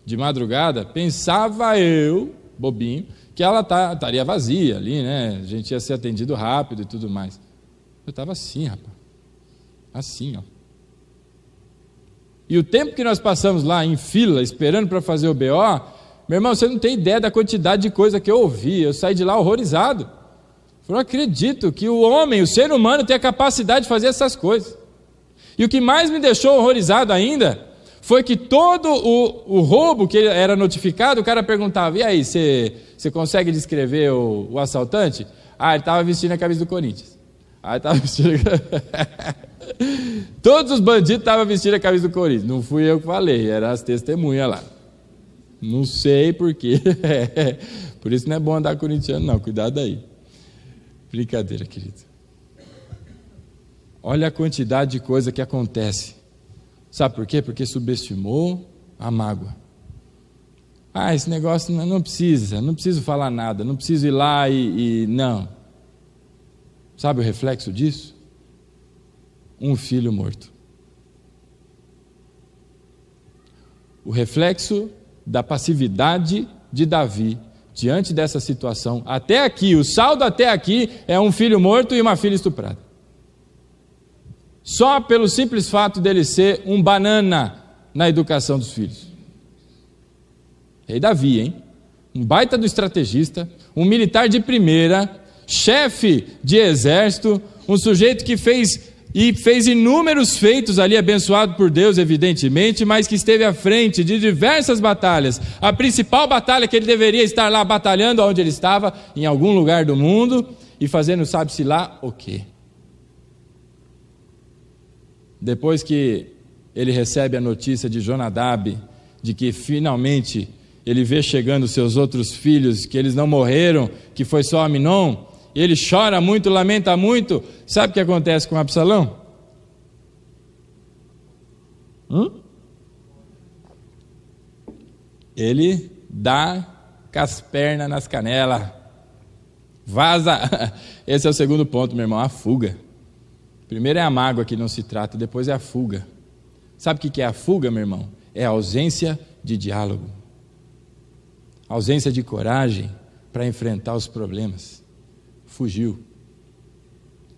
de madrugada, pensava eu, bobinho, que ela estaria vazia ali, né? A gente ia ser atendido rápido e tudo mais. Eu estava assim, rapaz. Assim, ó. e o tempo que nós passamos lá em fila, esperando para fazer o BO, meu irmão, você não tem ideia da quantidade de coisa que eu ouvi. Eu saí de lá horrorizado. Eu não acredito que o homem, o ser humano, tem a capacidade de fazer essas coisas. E o que mais me deixou horrorizado ainda foi que todo o roubo que era notificado, o cara perguntava: e aí, você consegue descrever o assaltante? Ele estava vestindo a camisa do Corinthians. Estava vestindo... Todos os bandidos estavam vestindo a camisa do Corinthians. Não fui eu que falei, eram as testemunhas lá. Não sei por quê. Por isso não é bom andar corintiano, não. Cuidado aí. Brincadeira, querido. Olha a quantidade de coisa que acontece. Sabe por quê? Porque subestimou a mágoa. Esse negócio não preciso falar nada, não preciso ir lá e não. Sabe o reflexo disso? Um filho morto. O reflexo da passividade de Davi diante dessa situação. Até aqui, o saldo até aqui é um filho morto e uma filha estuprada. Só pelo simples fato dele ser um banana na educação dos filhos. Rei Davi, hein? Um baita do estrategista, um militar de primeira, chefe de exército, um sujeito que fez inúmeros feitos ali, abençoado por Deus, evidentemente, mas que esteve à frente de diversas batalhas. A principal batalha que ele deveria estar lá batalhando, onde ele estava, em algum lugar do mundo, e fazendo sabe-se lá o quê. Depois que ele recebe a notícia de Jonadab, de que finalmente ele vê chegando seus outros filhos, que eles não morreram, que foi só Aminon, ele chora muito, lamenta muito. Sabe o que acontece com Absalão? Ele dá com as pernas nas canelas. Vaza. Esse é o segundo ponto, meu irmão, a fuga. Primeiro é a mágoa que não se trata, depois é a fuga. Sabe o que é a fuga, meu irmão? É a ausência de diálogo. A ausência de coragem para enfrentar os problemas. Fugiu.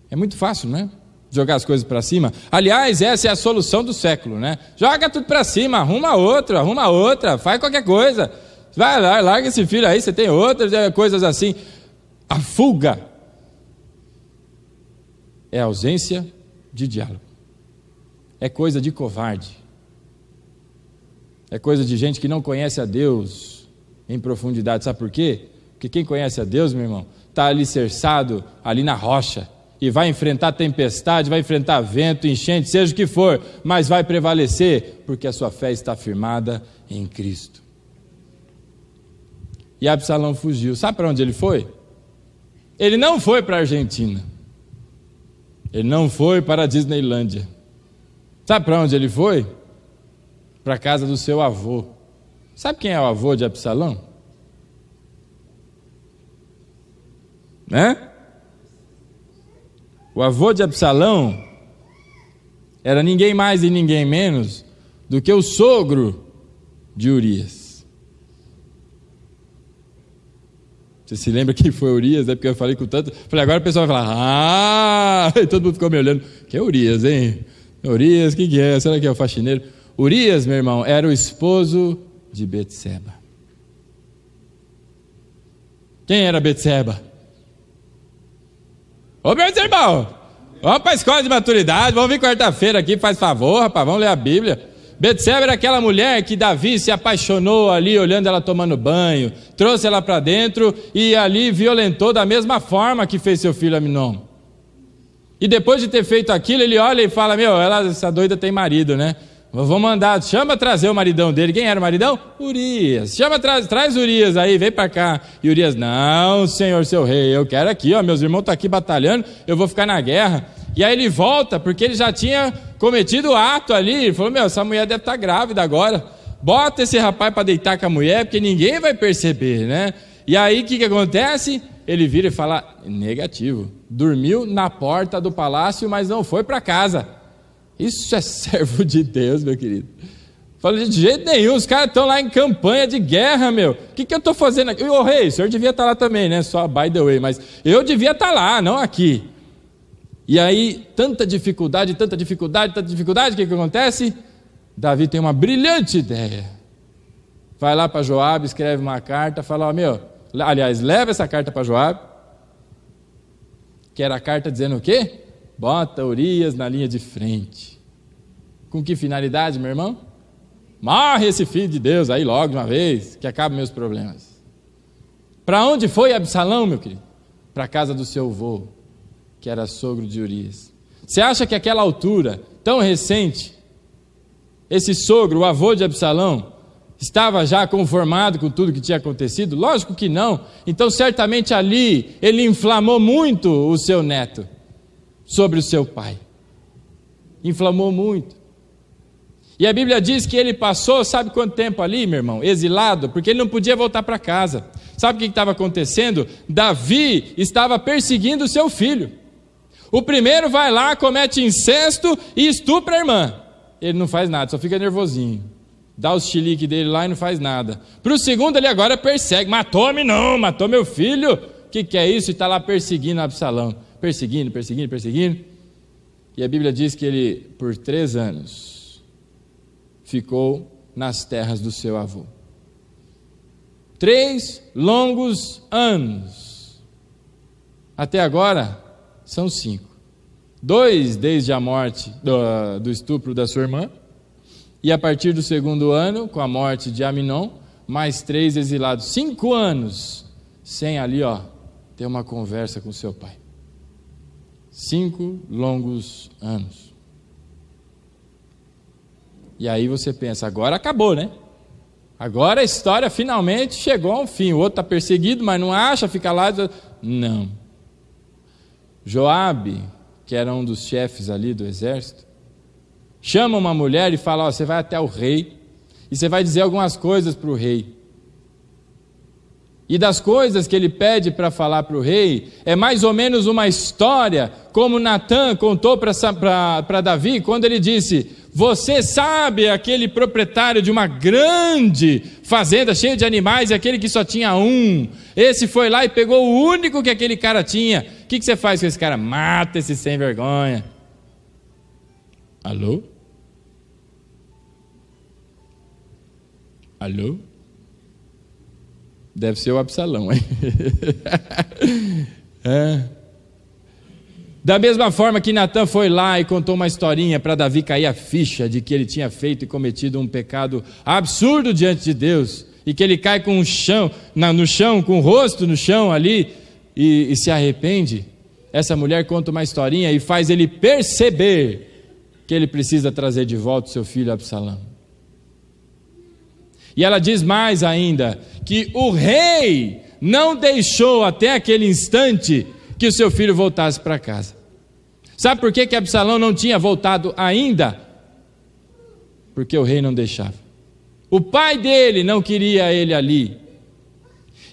É muito fácil, né? Jogar as coisas para cima. Aliás, essa é a solução do século, né? Joga tudo para cima, arruma outra, faz qualquer coisa. Vai lá, larga esse filho aí, você tem outras coisas assim. A fuga é a ausência de diálogo. É coisa de covarde. É coisa de gente que não conhece a Deus em profundidade. Sabe por quê? Porque quem conhece a Deus, meu irmão, está alicerçado ali na rocha e vai enfrentar tempestade, vai enfrentar vento, enchente, seja o que for, mas vai prevalecer porque a sua fé está firmada em Cristo. E Absalão fugiu. Sabe para onde ele foi? Ele não foi para a Argentina. Ele não foi para a Disneylândia. Sabe para onde ele foi? Para a casa do seu avô. Sabe quem é o avô de Absalão? O avô de Absalão era ninguém mais e ninguém menos do que o sogro de Urias. Você se lembra quem foi Urias? É porque eu falei com tanto... Falei, agora o pessoal vai falar, e todo mundo ficou me olhando. Que é Urias, hein? Urias, o que é? Será que é o faxineiro? Urias, meu irmão, era o esposo de Betseba. Quem era Betseba? Ô, meus irmãos, vamos para a escola de maturidade, vamos vir quarta-feira aqui, faz favor, rapaz, vamos ler a Bíblia. Betseba era aquela mulher que Davi se apaixonou ali, olhando ela tomando banho, trouxe ela para dentro e ali violentou da mesma forma que fez seu filho Aminon. E depois de ter feito aquilo, ele olha e fala, essa doida tem marido, né? Vou mandar, chama trazer o maridão dele. Quem era o maridão? Urias. Traz Urias aí, vem para cá. E Urias, não, senhor, seu rei, eu quero aqui, meus irmãos estão aqui batalhando, eu vou ficar na guerra. E aí ele volta, porque ele já tinha cometido o ato ali. Ele falou, essa mulher deve estar grávida agora. Bota esse rapaz para deitar com a mulher, porque ninguém vai perceber, né? E aí o que acontece? Ele vira e fala, negativo. Dormiu na porta do palácio, mas não foi para casa. Isso é servo de Deus, meu querido. Fala, de jeito nenhum, os caras estão lá em campanha de guerra, meu. O que eu estou fazendo aqui? Ô rei, o senhor devia estar lá também, né? Só by the way, mas eu devia estar lá, não aqui. E aí, tanta dificuldade, o que acontece? Davi tem uma brilhante ideia. Vai lá para Joabe, escreve uma carta, fala, aliás, leva essa carta para Joabe, que era a carta dizendo o quê? Bota Urias na linha de frente. Com que finalidade, meu irmão? Morre esse filho de Deus aí logo de uma vez, que acabam meus problemas. Para onde foi Absalão, meu querido? Para a casa do seu avô, que era sogro de Urias. Você acha que aquela altura, tão recente, esse sogro, o avô de Absalão, estava já conformado com tudo que tinha acontecido? Lógico que não. Então certamente ali ele inflamou muito o seu neto sobre o seu pai. Inflamou muito. E a Bíblia diz que ele passou, sabe quanto tempo ali, meu irmão? Exilado, porque ele não podia voltar para casa. Sabe o que estava acontecendo? Davi estava perseguindo o seu filho. O primeiro vai lá, comete incesto e estupra a irmã. Ele não faz nada, só fica nervosinho. Dá os chiliques dele lá e não faz nada. Para o segundo ele agora persegue. Matou-me não, matou meu filho. O que é isso? E está lá perseguindo Absalão. Perseguindo. E a Bíblia diz que ele, por 3 anos, ficou nas terras do seu avô. 3 longos anos. Até agora, são 5. 2 desde a morte do estupro da sua irmã. E a partir do 2º ano, com a morte de Aminon, mais 3 exilados. 5 anos sem ali, ter uma conversa com seu pai. 5 longos anos. E aí você pensa, agora acabou, né? Agora a história finalmente chegou a um fim. O outro está perseguido, mas não acha, fica lá. Não. Joabe, que era um dos chefes ali do exército, chama uma mulher e fala, você vai até o rei, e você vai dizer algumas coisas para o rei. E das coisas que ele pede para falar para o rei, é mais ou menos uma história, como Natã contou para Davi, quando ele disse, você sabe aquele proprietário de uma grande fazenda, cheia de animais, e aquele que só tinha um, esse foi lá e pegou o único que aquele cara tinha. O que você faz com esse cara? Mata esse sem vergonha. Alô? Alô? Deve ser o Absalão, hein? Da mesma forma que Natã foi lá e contou uma historinha para Davi cair a ficha de que ele tinha feito e cometido um pecado absurdo diante de Deus, e que ele cai com o chão, no chão, com o rosto no chão ali, e se arrepende. Essa mulher conta uma historinha e faz ele perceber que ele precisa trazer de volta o seu filho Absalão. E ela diz mais ainda, que o rei não deixou até aquele instante que o seu filho voltasse para casa. Sabe por que Absalão não tinha voltado ainda? Porque o rei não deixava. O pai dele não queria ele ali.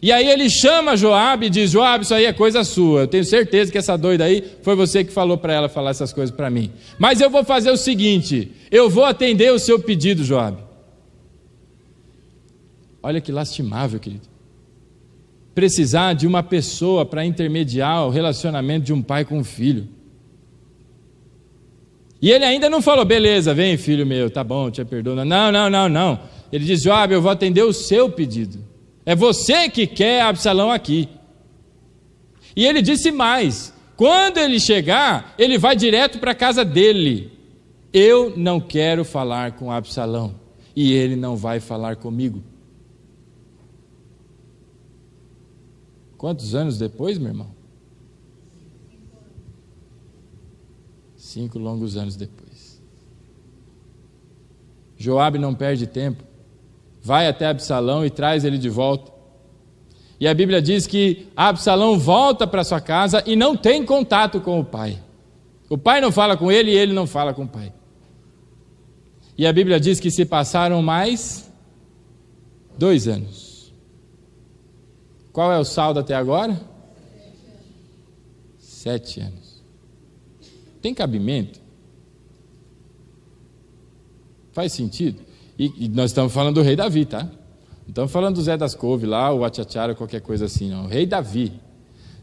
E aí ele chama Joabe e diz, Joabe, isso aí é coisa sua, eu tenho certeza que essa doida aí foi você que falou para ela falar essas coisas para mim. Mas eu vou fazer o seguinte, eu vou atender o seu pedido, Joabe. Olha que lastimável, querido. Precisar de uma pessoa para intermediar o relacionamento de um pai com um filho. E ele ainda não falou, beleza, vem filho meu, tá bom, te perdoa. Não. Ele diz, Joabe, eu vou atender o seu pedido. É você que quer Absalão aqui. E ele disse mais, quando ele chegar, ele vai direto para a casa dele. Eu não quero falar com Absalão, e ele não vai falar comigo. Quantos anos depois, meu irmão? 5 longos anos depois. Joabe não perde tempo, vai até Absalão e traz ele de volta. E a Bíblia diz que Absalão volta para sua casa e não tem contato com o pai. O pai não fala com ele e ele não fala com o pai. E a Bíblia diz que se passaram mais 2 anos. Qual é o saldo até agora? 7 anos. Tem cabimento? Faz sentido? E nós estamos falando do rei Davi, tá? Não estamos falando do Zé das Couve lá, o Atchachara, qualquer coisa assim, não. O rei Davi.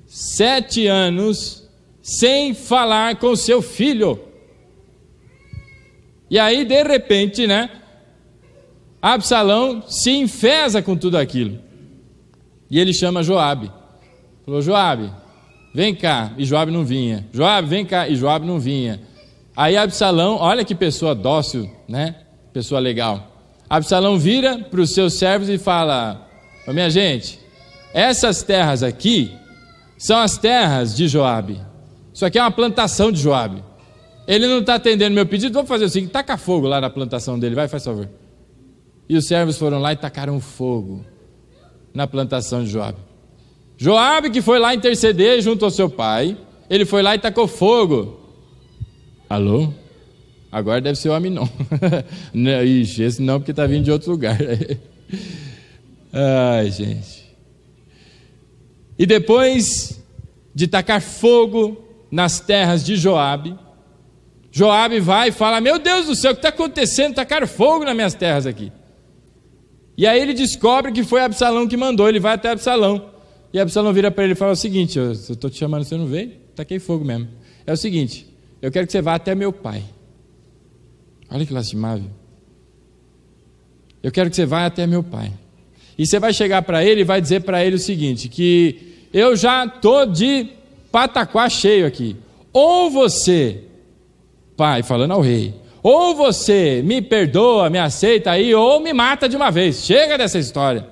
7 anos sem falar com seu filho. E aí, de repente, Absalão se enfesa com tudo aquilo. E ele chama Joabe. Falou: Joabe, vem cá. E Joabe não vinha. Joabe, vem cá. E Joabe não vinha. Aí Absalão, olha que pessoa dócil, pessoa legal. Absalão vira para os seus servos e fala: minha gente, essas terras aqui são as terras de Joabe. Isso aqui é uma plantação de Joabe. Ele não está atendendo meu pedido, vou fazer o seguinte: taca fogo lá na plantação dele, vai, faz favor. E os servos foram lá e tacaram fogo na plantação de Joabe. Joabe, que foi lá interceder junto ao seu pai, ele foi lá e tacou fogo. Alô? Agora deve ser o Aminon. Ixi, esse não, porque está vindo de outro lugar. Ai, gente. E depois de tacar fogo nas terras de Joabe, Joabe vai e fala: meu Deus do céu, o que está acontecendo? Tacaram fogo nas minhas terras aqui. E aí ele descobre que foi Absalão que mandou. Ele vai até Absalão. E Absalão vira para ele e fala o seguinte: eu estou te chamando, você não veio? Taquei fogo mesmo. É o seguinte, eu quero que você vá até meu pai. Olha que lastimável. Eu quero que você vá até meu pai. E você vai chegar para ele e vai dizer para ele o seguinte: que eu já estou de pataquá cheio aqui. Ou você, pai, falando ao rei, ou você me perdoa, me aceita aí, ou me mata de uma vez. Chega dessa história.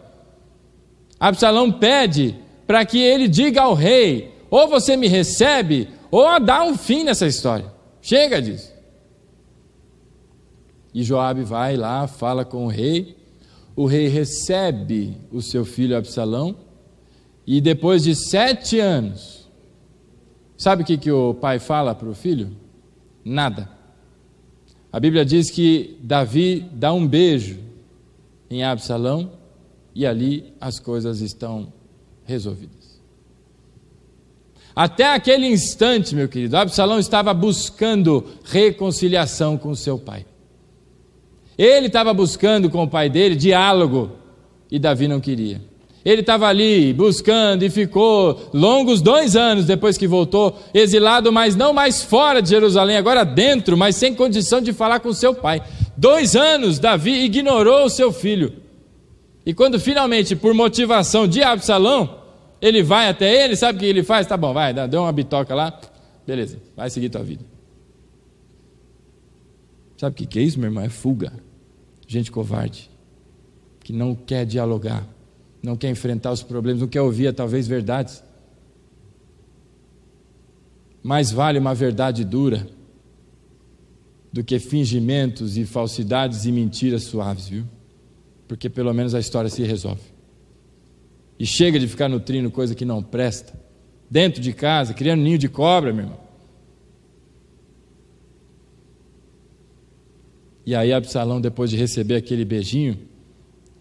Absalão pede para que ele diga ao rei: ou você me recebe, ou dá um fim nessa história. Chega disso. E Joabe vai lá, fala com o rei recebe o seu filho Absalão, e depois de 7 anos, sabe o que o pai fala para o filho? Nada. A Bíblia diz que Davi dá um beijo em Absalão, e ali as coisas estão resolvidas. Até aquele instante, meu querido, Absalão estava buscando reconciliação com seu pai. Ele estava buscando com o pai dele diálogo, e Davi não queria. Ele estava ali buscando e ficou longos 2 anos depois que voltou, exilado, mas não mais fora de Jerusalém, agora dentro, mas sem condição de falar com seu pai. 2 anos Davi ignorou o seu filho. E quando finalmente, por motivação de Absalão, ele vai até ele, sabe o que ele faz? Tá bom, vai, deu uma bitoca lá, beleza, vai seguir tua vida. Sabe o que é isso, meu irmão? É fuga. Gente covarde, que não quer dialogar, não quer enfrentar os problemas, não quer ouvir talvez verdades. Mais vale uma verdade dura do que fingimentos e falsidades e mentiras suaves, viu? Porque pelo menos a história se resolve. E chega de ficar nutrindo coisa que não presta, dentro de casa, criando ninho de cobra, meu irmão. E aí Absalão, depois de receber aquele beijinho,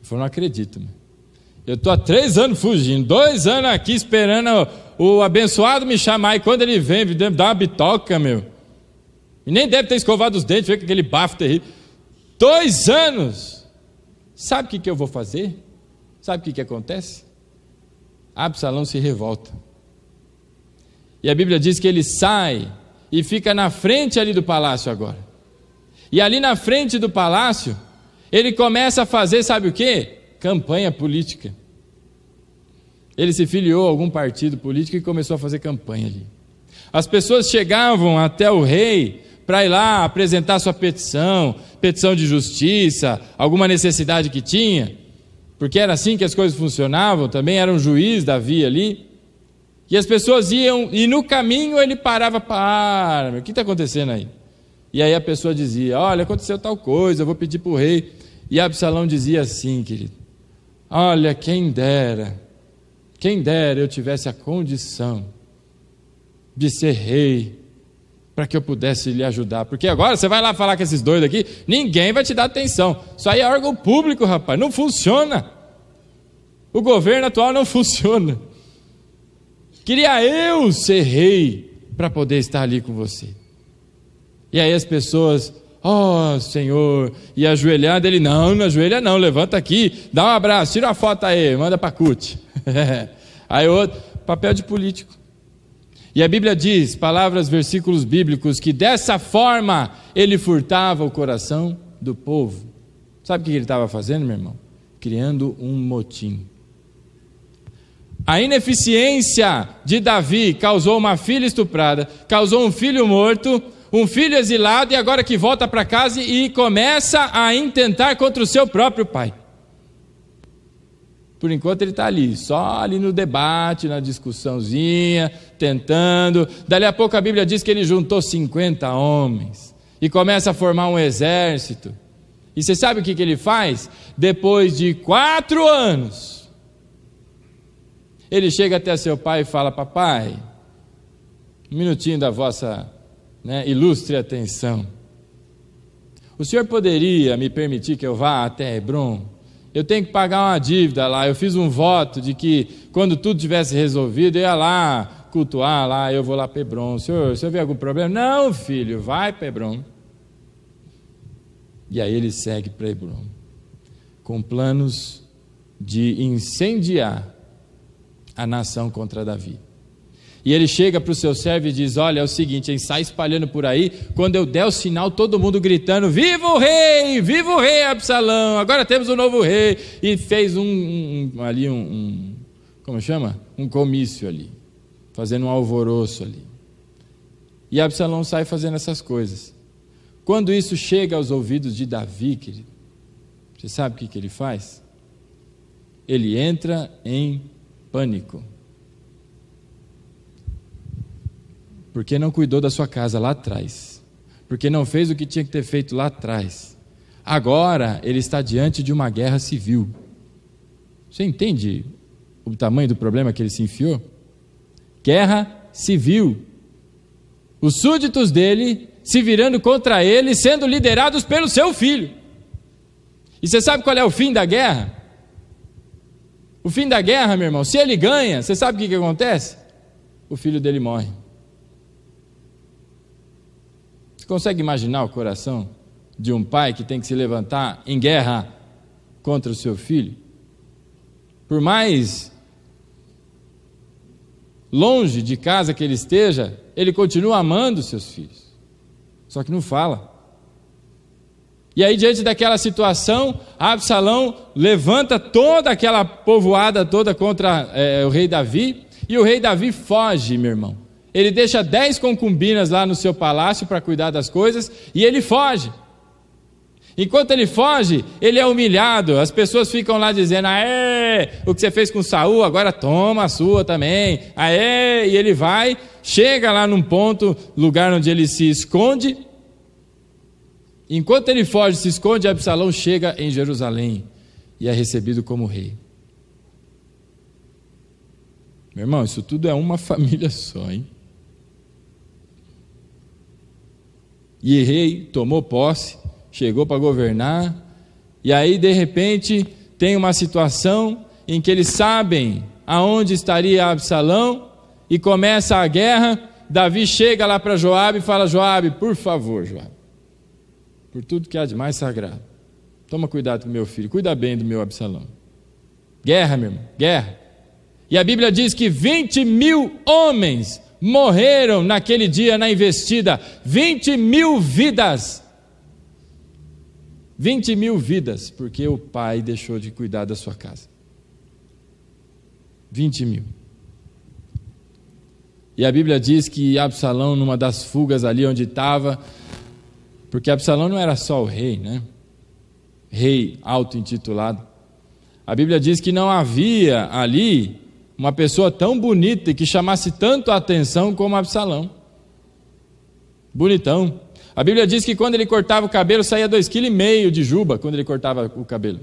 falou: não acredito, meu. Eu estou há 3 anos fugindo, 2 anos aqui esperando o abençoado me chamar, e quando ele vem, me dá uma bitoca, meu. E nem deve ter escovado os dentes, vê com aquele bafo terrível. 2 anos! Sabe o que eu vou fazer? Sabe o que acontece? Absalão se revolta. E a Bíblia diz que ele sai e fica na frente ali do palácio agora. E ali na frente do palácio, ele começa a fazer, sabe o quê? Campanha política. Ele se filiou a algum partido político e começou a fazer campanha ali. As pessoas chegavam até o rei para ir lá apresentar sua petição de justiça, alguma necessidade que tinha, porque era assim que as coisas funcionavam, também era um juiz Davi ali, e as pessoas iam, e no caminho ele parava: o que está acontecendo aí? E aí a pessoa dizia: olha, aconteceu tal coisa, eu vou pedir para o rei. E Absalão dizia assim, querido: olha, quem dera eu tivesse a condição de ser rei, para que eu pudesse lhe ajudar, porque agora você vai lá falar com esses doidos aqui, ninguém vai te dar atenção, isso aí é órgão público, rapaz, não funciona, o governo atual não funciona, queria eu ser rei, para poder estar ali com você. E aí as pessoas: oh Senhor, e ajoelhado, ele: não ajoelha não, levanta aqui, dá um abraço, tira uma foto aí, manda para CUT. Aí outro, papel de político. E a Bíblia diz, palavras, versículos bíblicos, que dessa forma ele furtava o coração do povo. Sabe o que ele estava fazendo, meu irmão? Criando um motim. A ineficiência de Davi causou uma filha estuprada, causou um filho morto, um filho exilado, e agora que volta para casa e começa a intentar contra o seu próprio pai. Por enquanto ele está ali, só ali no debate, na discussãozinha, tentando. Dali a pouco a Bíblia diz que ele juntou 50 homens e começa a formar um exército. E você sabe o que ele faz? Depois de 4 anos, ele chega até seu pai e fala: papai, um minutinho da vossa ilustre atenção. O senhor poderia me permitir que eu vá até Hebrom? Eu tenho que pagar uma dívida lá. Eu fiz um voto de que quando tudo tivesse resolvido, eu ia lá cultuar lá, eu vou lá para Hebrom. O senhor vê algum problema? Não, filho, vai para Hebrom. E aí ele segue para Hebrom, com planos de incendiar a nação contra Davi. E ele chega para o seu servo e diz: olha, é o seguinte, ele sai espalhando por aí, quando eu der o sinal, todo mundo gritando: viva o rei Absalão, agora temos um novo rei. E fez como chama? Um comício ali, fazendo um alvoroço ali. E Absalão sai fazendo essas coisas. Quando isso chega aos ouvidos de Davi, querido, você sabe o que ele faz? Ele entra em pânico. Porque não cuidou da sua casa lá atrás, porque não fez o que tinha que ter feito lá atrás. Agora ele está diante de uma guerra civil. Você entende o tamanho do problema que ele se enfiou? Guerra civil. Os súditos dele se virando contra ele, sendo liderados pelo seu filho. E você sabe qual é o fim da guerra? O fim da guerra, meu irmão, se ele ganha, você sabe o que acontece? O filho dele morre. Consegue imaginar o coração de um pai que tem que se levantar em guerra contra o seu filho? Por mais longe de casa que ele esteja, ele continua amando seus filhos, só que não fala. E aí, diante daquela situação, Absalão levanta toda aquela povoada toda contra o rei Davi, e o rei Davi foge, meu irmão. Ele deixa 10 concubinas lá no seu palácio para cuidar das coisas, e ele foge. Enquanto ele foge, ele é humilhado. As pessoas ficam lá dizendo: aê, o que você fez com Saul, agora toma a sua também. Aê, e ele vai, chega lá num ponto, lugar onde ele se esconde. Enquanto ele foge, se esconde, Absalão chega em Jerusalém e é recebido como rei. Meu irmão, isso tudo é uma família só, hein? E rei tomou posse, chegou para governar, e aí de repente tem uma situação em que eles sabem aonde estaria Absalão, e começa a guerra. Davi chega lá para Joabe e fala: Joabe, por favor, Joabe, por tudo que há de mais sagrado, toma cuidado com meu filho, cuida bem do meu Absalão. Guerra, meu irmão, guerra. E a Bíblia diz que 20.000 homens morreram naquele dia na investida. 20.000 vidas. 20.000 vidas, porque o pai deixou de cuidar da sua casa. 20.000. E a Bíblia diz que Absalão, numa das fugas ali onde estava, porque Absalão não era só o rei, né? Rei auto-intitulado. A Bíblia diz que não havia ali uma pessoa tão bonita e que chamasse tanto a atenção como Absalão. Bonitão. A Bíblia diz que quando ele cortava o cabelo, saía 2,5 kg de juba, quando ele cortava o cabelo.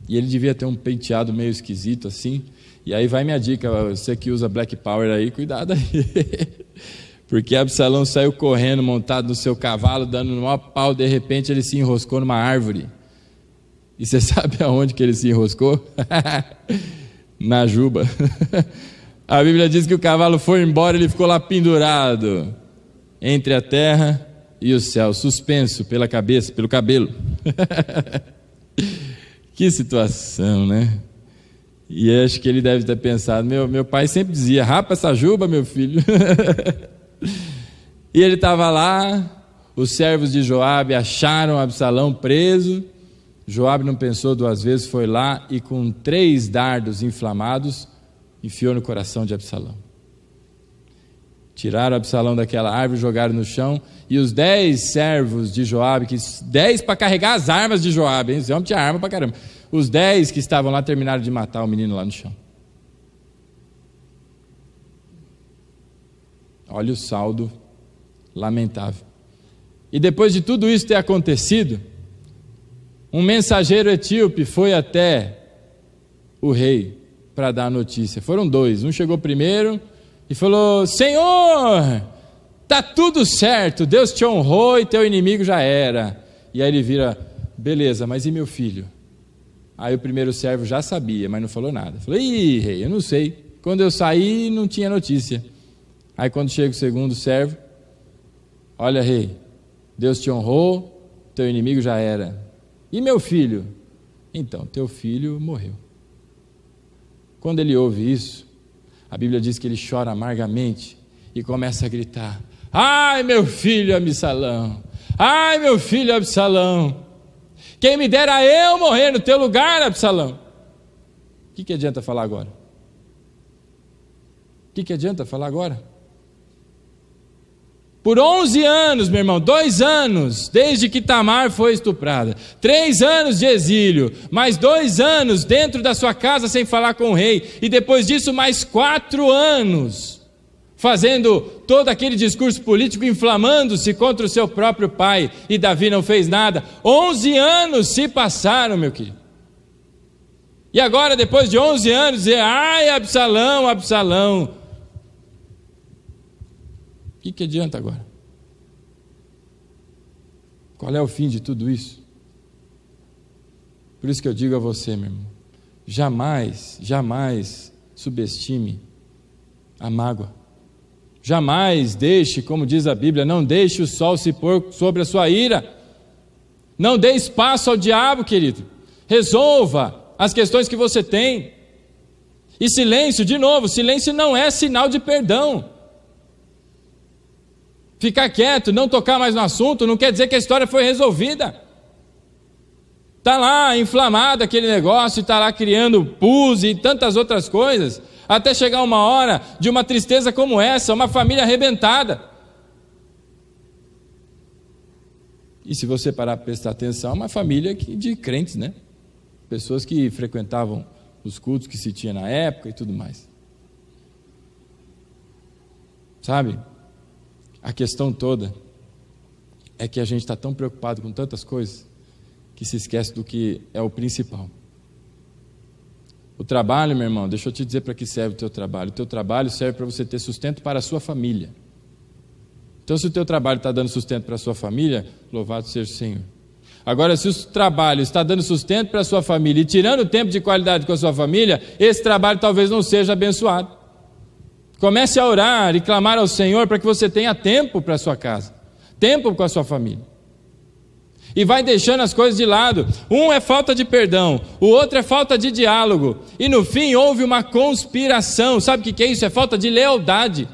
E ele devia ter um penteado meio esquisito assim. E aí vai minha dica, você que usa Black Power aí, cuidado aí. Porque Absalão saiu correndo, montado no seu cavalo, dando no maior pau, de repente ele se enroscou numa árvore. E você sabe aonde que ele se enroscou? Na juba. A Bíblia diz que o cavalo foi embora, ele ficou lá pendurado entre a terra e o céu, suspenso pela cabeça, pelo cabelo. Que situação, né? E acho que ele deve ter pensado, meu pai sempre dizia, rapa essa juba, meu filho. E ele estava lá, os servos de Joabe acharam Absalão preso. Joabe não pensou duas vezes, foi lá e com 3 dardos inflamados, enfiou no coração de Absalão. Tiraram Absalão daquela árvore, jogaram no chão, e os 10 servos de Joabe, 10 para carregar as armas de Joabe, hein? Esse homem tinha arma para caramba. Os 10 que estavam lá terminaram de matar o menino lá no chão. Olha o saldo lamentável. E depois de tudo isso ter acontecido, um mensageiro etíope foi até o rei para dar a notícia. Foram 2, um chegou primeiro e falou: Senhor, está tudo certo, Deus te honrou e teu inimigo já era. E aí ele vira: beleza, mas e meu filho? Aí o primeiro servo já sabia, mas não falou nada. Falou: ih, rei, eu não sei, quando eu saí não tinha notícia. Aí quando chega o segundo servo: olha, rei, Deus te honrou, teu inimigo já era. E meu filho? Então, teu filho morreu. Quando ele ouve isso, a Bíblia diz que ele chora amargamente e começa a gritar: ai, meu filho Absalão! Ai, meu filho Absalão! Quem me dera eu morrer no teu lugar, Absalão! O que adianta falar agora? O que adianta falar agora? Por 11 anos, meu irmão, 2 anos, desde que Tamar foi estuprada, 3 anos de exílio, mais 2 anos dentro da sua casa sem falar com o rei, e depois disso mais 4 anos, fazendo todo aquele discurso político, inflamando-se contra o seu próprio pai, e Davi não fez nada. 11 anos se passaram, meu querido. E agora, depois de 11 anos, dizer: ai, Absalão, Absalão. O que adianta agora? Qual é o fim de tudo isso? Por isso que eu digo a você, meu irmão, jamais subestime a mágoa. Jamais deixe, como diz a Bíblia, não deixe o sol se pôr sobre a sua ira. Não dê espaço ao diabo, querido. Resolva as questões que você tem. E silêncio, de novo, silêncio não é sinal de perdão. Ficar quieto, não tocar mais no assunto, não quer dizer que a história foi resolvida. Está lá inflamado aquele negócio, está lá criando pus e tantas outras coisas, até chegar uma hora de uma tristeza como essa, uma família arrebentada. E se você parar para prestar atenção, é uma família de crentes, né? Pessoas que frequentavam os cultos que se tinha na época e tudo mais. Sabe? A questão toda é que a gente está tão preocupado com tantas coisas que se esquece do que é o principal. O trabalho, meu irmão, deixa eu te dizer para que serve o teu trabalho. O teu trabalho serve para você ter sustento para a sua família. Então, se o teu trabalho está dando sustento para a sua família, louvado seja o Senhor. Agora, se o trabalho está dando sustento para a sua família e tirando tempo de qualidade com a sua família, esse trabalho talvez não seja abençoado. Comece a orar e clamar ao Senhor para que você tenha tempo para a sua casa, tempo com a sua família. E vai deixando as coisas de lado. Um é falta de perdão, o outro é falta de diálogo. E no fim houve uma conspiração. Sabe o que é isso? É falta de lealdade.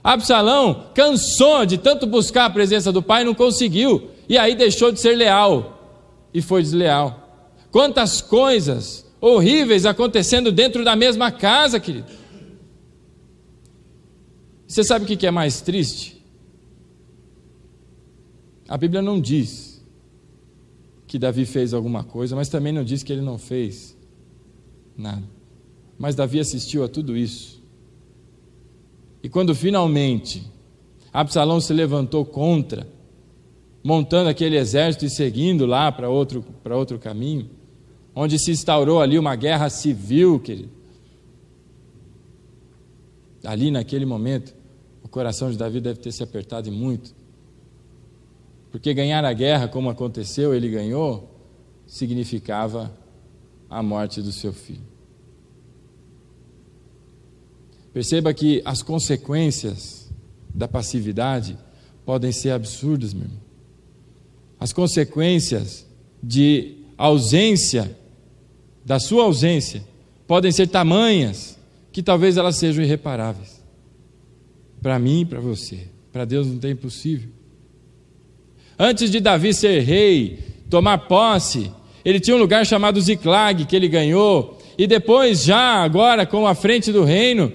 Absalão cansou de tanto buscar a presença do pai e não conseguiu. E aí deixou de ser leal e foi desleal. Quantas coisas horríveis acontecendo dentro da mesma casa, querido. Você sabe o que é mais triste? A Bíblia não diz que Davi fez alguma coisa, mas também não diz que ele não fez nada. Mas Davi assistiu a tudo isso. E quando finalmente Absalão se levantou contra, montando aquele exército e seguindo lá para outro caminho, onde se instaurou ali uma guerra civil, querido. Ali naquele momento, o coração de Davi deve ter se apertado e muito. Porque ganhar a guerra, como aconteceu, ele ganhou, significava a morte do seu filho. Perceba que as consequências da passividade podem ser absurdas, meu irmão. As consequências de ausência, da sua ausência, podem ser tamanhas que talvez elas sejam irreparáveis. Para mim e para você. Para Deus não tem impossível. Antes de Davi ser rei, tomar posse, ele tinha um lugar chamado Ziclag, que ele ganhou, e depois já, agora, com a frente do reino,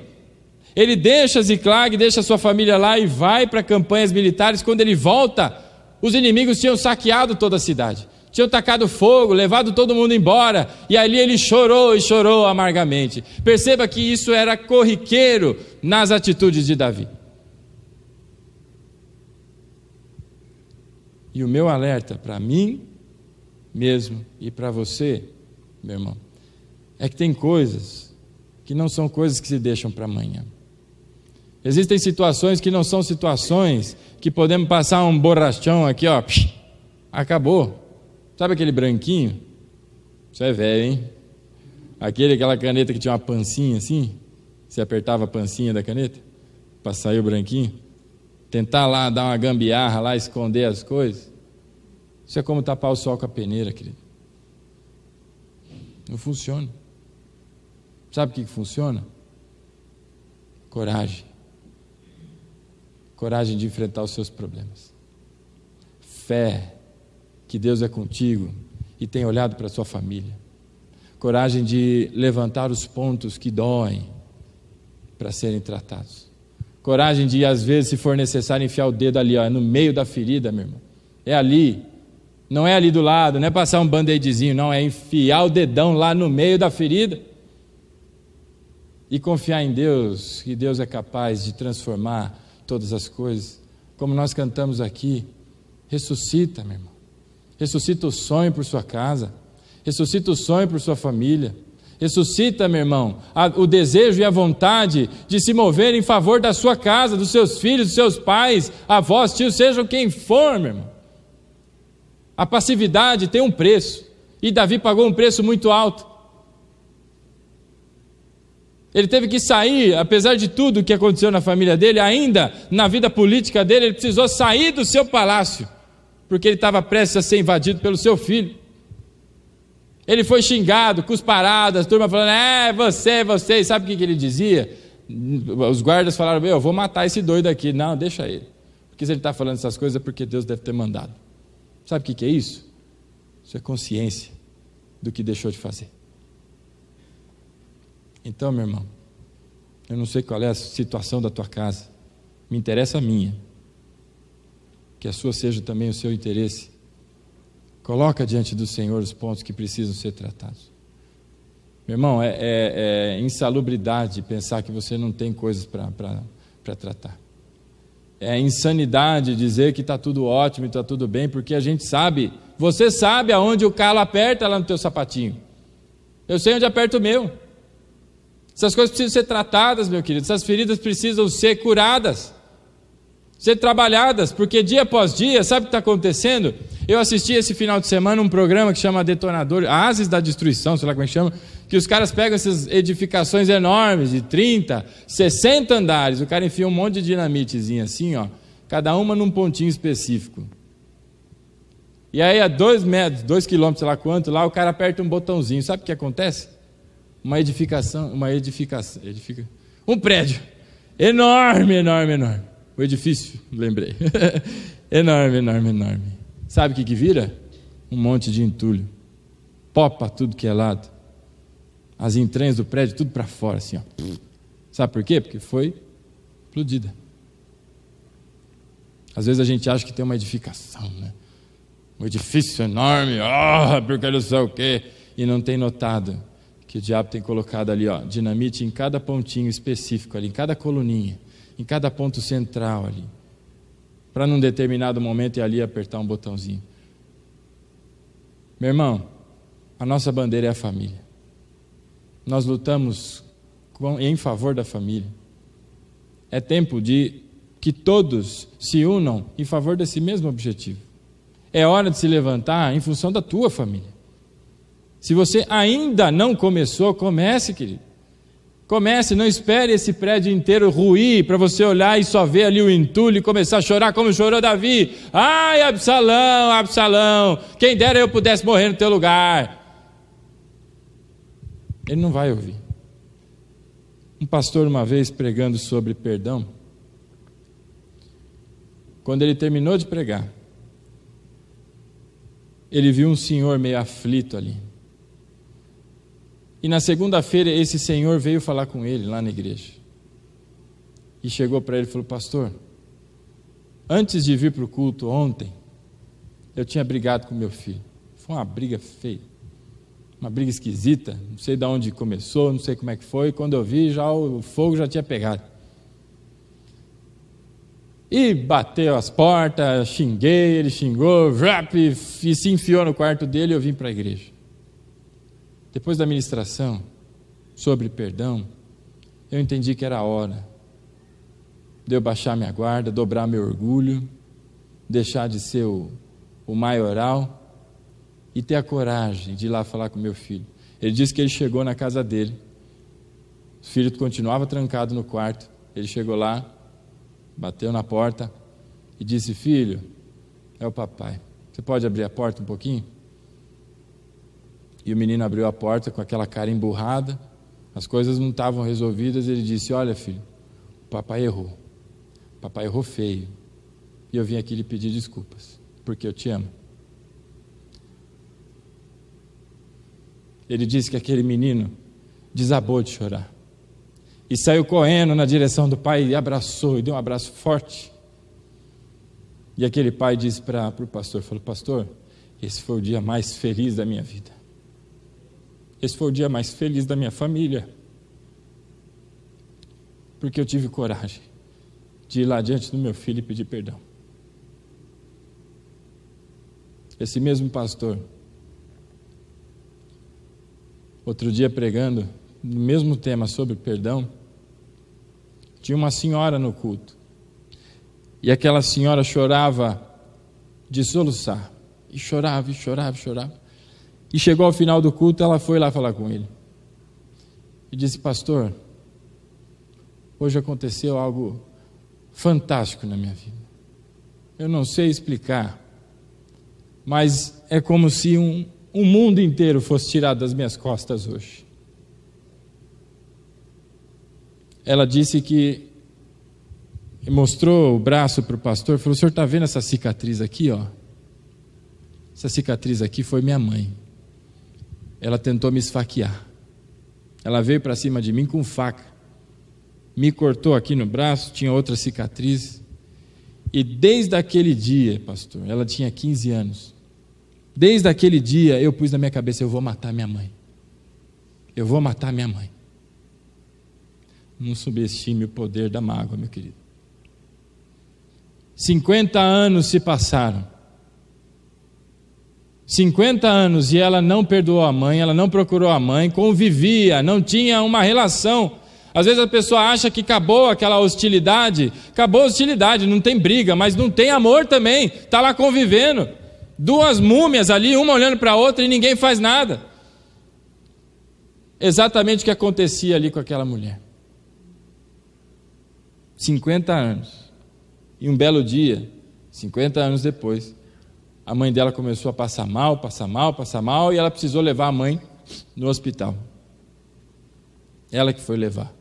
ele deixa Ziclag, deixa sua família lá e vai para campanhas militares. Quando ele volta, os inimigos tinham saqueado toda a cidade, tinham tacado fogo, levado todo mundo embora, e ali ele chorou e chorou amargamente. Perceba que isso era corriqueiro nas atitudes de Davi. E o meu alerta para mim mesmo e para você, meu irmão, é que tem coisas que não são coisas que se deixam para amanhã. Existem situações que não são situações que podemos passar um borrachão aqui, ó, acabou. Sabe aquele branquinho? Isso é velho, hein? Aquela caneta que tinha uma pancinha assim, você apertava a pancinha da caneta para sair o branquinho. Tentar lá dar uma gambiarra lá, esconder as coisas. Isso é como tapar o sol com a peneira, querido. Não funciona. Sabe o que funciona? Coragem. Coragem de enfrentar os seus problemas. Fé que Deus é contigo e tem olhado para a sua família. Coragem de levantar os pontos que doem para serem tratados. Coragem de, às vezes, se for necessário, enfiar o dedo ali, ó, no meio da ferida, meu irmão. É ali. Não é ali do lado, não é passar um band-aidzinho, não, é enfiar o dedão lá no meio da ferida. E confiar em Deus, que Deus é capaz de transformar todas as coisas. Como nós cantamos aqui, ressuscita, meu irmão. Ressuscita o sonho por sua casa. Ressuscita o sonho por sua família. Ressuscita, meu irmão, o desejo e a vontade de se mover em favor da sua casa, dos seus filhos, dos seus pais, avós, tios, sejam quem for, meu irmão. A passividade tem um preço, e Davi pagou um preço muito alto. Ele teve que sair, apesar de tudo o que aconteceu na família dele, ainda na vida política dele, ele precisou sair do seu palácio, porque ele estava prestes a ser invadido pelo seu filho. Ele foi xingado, cusparadas, a turma falando, você, e sabe o que ele dizia? Os guardas falaram, eu vou matar esse doido aqui. Não, deixa ele, porque se ele está falando essas coisas é porque Deus deve ter mandado. Sabe o que é isso? Isso é consciência do que deixou de fazer. Então, meu irmão, eu não sei qual é a situação da tua casa, me interessa a minha, que a sua seja também o seu interesse. Coloca diante do Senhor os pontos que precisam ser tratados. Meu irmão, é insalubridade pensar que você não tem coisas para tratar. É insanidade dizer que está tudo ótimo e está tudo bem, porque a gente sabe, você sabe aonde o calo aperta lá no teu sapatinho. Eu sei onde aperta o meu. Essas coisas precisam ser tratadas, meu querido. Essas feridas precisam ser curadas, ser trabalhadas, porque dia após dia, sabe o que está acontecendo? Eu assisti esse final de semana um programa que chama Detonador, Ases da Destruição, sei lá como é que chama, que os caras pegam essas edificações enormes, de 30, 60 andares, o cara enfia um monte de dinamitezinho assim, ó, cada uma num pontinho específico. E aí a 2 metros, 2 quilômetros, sei lá quanto, lá o cara aperta um botãozinho, sabe o que acontece? Um prédio, enorme. O edifício, lembrei, enorme. Sabe o que vira? Um monte de entulho, pó para tudo que é lado, as entranhas do prédio tudo para fora, assim, ó. Sabe por quê? Porque foi explodida. Às vezes a gente acha que tem uma edificação, né? Um edifício enorme, porque não sei o quê, e não tem notado que o diabo tem colocado ali, ó, dinamite em cada pontinho específico ali, em cada coluninha, em cada ponto central ali, para num determinado momento ir ali apertar um botãozinho. Meu irmão, a nossa bandeira é a família. Nós lutamos em favor da família. É tempo de que todos se unam em favor desse mesmo objetivo. É hora de se levantar em função da tua família. Se você ainda não começou, comece, querido. Comece, não espere esse prédio inteiro ruir para você olhar e só ver ali o entulho e começar a chorar como chorou Davi. Ai, Absalão, quem dera eu pudesse morrer no teu lugar. Ele não vai ouvir. Um pastor, uma vez pregando sobre perdão, quando ele terminou de pregar, ele viu um senhor meio aflito ali. E na segunda-feira esse senhor veio falar com ele lá na igreja. E chegou para ele e falou: pastor, antes de vir para o culto ontem, eu tinha brigado com meu filho. Foi uma briga feia, uma briga esquisita, não sei de onde começou, não sei como é que foi. Quando eu vi, já o fogo já tinha pegado. E bateu as portas, xinguei, ele xingou, e se enfiou no quarto dele e eu vim para a igreja. Depois da ministração sobre perdão, eu entendi que era a hora de eu baixar minha guarda, dobrar meu orgulho, deixar de ser o maioral e ter a coragem de ir lá falar com meu filho. Ele disse que ele chegou na casa dele, o filho continuava trancado no quarto, ele chegou lá, bateu na porta e disse: filho, é o papai, você pode abrir a porta um pouquinho? E o menino abriu a porta com aquela cara emburrada, as coisas não estavam resolvidas. Ele disse: olha filho, o papai errou feio, e eu vim aqui lhe pedir desculpas, porque eu te amo. Ele disse que aquele menino desabou de chorar, e saiu correndo na direção do pai, e abraçou, e deu um abraço forte. E aquele pai disse para o pastor, falou: pastor, esse foi o dia mais feliz da minha vida, esse foi o dia mais feliz da minha família, porque eu tive coragem de ir lá diante do meu filho e pedir perdão. Esse mesmo pastor, outro dia pregando no mesmo tema sobre perdão, tinha uma senhora no culto, e aquela senhora chorava de soluçar, e chorava, e chorava, e chorava, e chegou ao final do culto, ela foi lá falar com ele, e disse: pastor, hoje aconteceu algo fantástico na minha vida, eu não sei explicar, mas é como se um mundo inteiro fosse tirado das minhas costas hoje. Ela disse que mostrou o braço para o pastor, falou: o senhor está vendo essa cicatriz aqui, ó? Essa cicatriz aqui foi minha mãe, ela tentou me esfaquear, ela veio para cima de mim com faca, me cortou aqui no braço, tinha outra cicatriz, e desde aquele dia, pastor, ela tinha 15 anos, desde aquele dia eu pus na minha cabeça: eu vou matar minha mãe, eu vou matar minha mãe. Não subestime o poder da mágoa, meu querido. 50 anos se passaram, 50 anos, e ela não perdoou a mãe, ela não procurou a mãe, convivia, não tinha uma relação. Às vezes a pessoa acha que acabou aquela hostilidade, não tem briga, mas não tem amor também, está lá convivendo, duas múmias ali, uma olhando para a outra e ninguém faz nada. Exatamente o que acontecia ali com aquela mulher. 50 anos, e um belo dia, 50 anos depois, a mãe dela começou a passar mal, e ela precisou levar a mãe no hospital. Ela que foi levar.